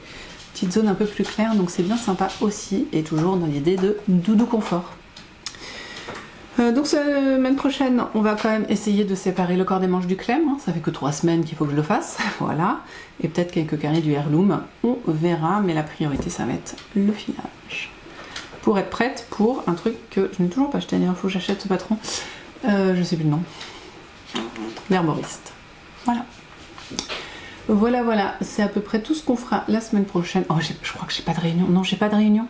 petites zones un peu plus claires, donc c'est bien sympa aussi, et toujours dans l'idée de doudou confort. Donc semaine prochaine, on va quand même essayer de séparer le corps des manches du clem, hein. Ça fait que 3 semaines qu'il faut que je le fasse, voilà, et peut-être quelques carrés du Heirloom, on verra, mais la priorité ça va être le filage. Pour être prête pour un truc que je n'ai toujours pas acheté, il faut que j'achète ce patron. Je sais plus le nom. L'herboriste. Voilà. Voilà, c'est à peu près tout ce qu'on fera la semaine prochaine. Oh, je crois que j'ai pas de réunion. Non, j'ai pas de réunion.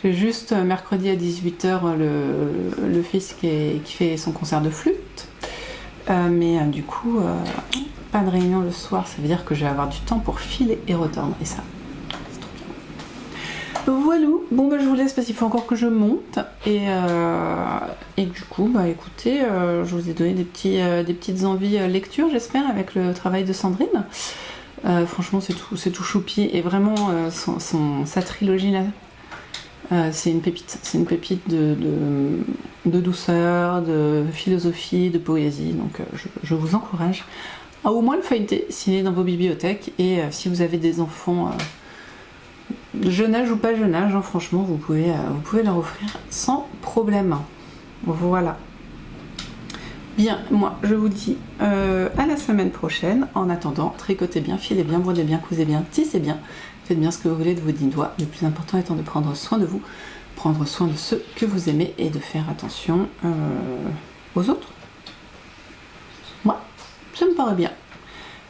J'ai juste mercredi à 18h le fils qui fait son concert de flûte. Mais du coup, pas de réunion le soir. Ça veut dire que je vais avoir du temps pour filer et retordre. Et ça, c'est trop bien. Voilà, bon bah je vous laisse parce qu'il faut encore que je monte et du coup bah écoutez, je vous ai donné des petites envies lecture j'espère avec le travail de Sandrine. Franchement c'est tout choupi et vraiment sa trilogie là c'est une pépite de douceur, de philosophie, de poésie, donc je vous encourage à au moins le feuilleter s'il est dans vos bibliothèques et si vous avez des enfants jeune âge ou pas jeune âge, hein, franchement, vous pouvez leur offrir sans problème. Voilà. Bien, moi, je vous dis à la semaine prochaine. En attendant, tricotez bien, filez bien, brodez bien, cousez bien, tissez bien. Faites bien ce que vous voulez de vos 10 doigts. Le plus important étant de prendre soin de vous, prendre soin de ceux que vous aimez et de faire attention aux autres. Moi, ça me paraît bien.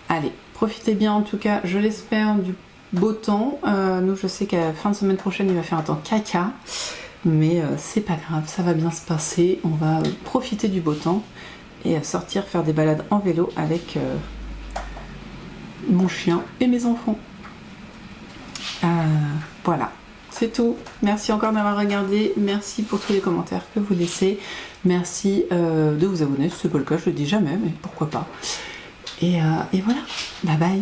Allez, profitez bien en tout cas, je l'espère, du beau temps. Nous, je sais qu'à la fin de semaine prochaine, il va faire un temps caca, mais c'est pas grave, ça va bien se passer. On va profiter du beau temps et sortir faire des balades en vélo avec mon chien et mes enfants. Voilà, c'est tout. Merci encore d'avoir regardé. Merci pour tous les commentaires que vous laissez. Merci de vous abonner. Si c'est pas le cas, je le dis jamais, mais pourquoi pas. Et voilà. Bye bye.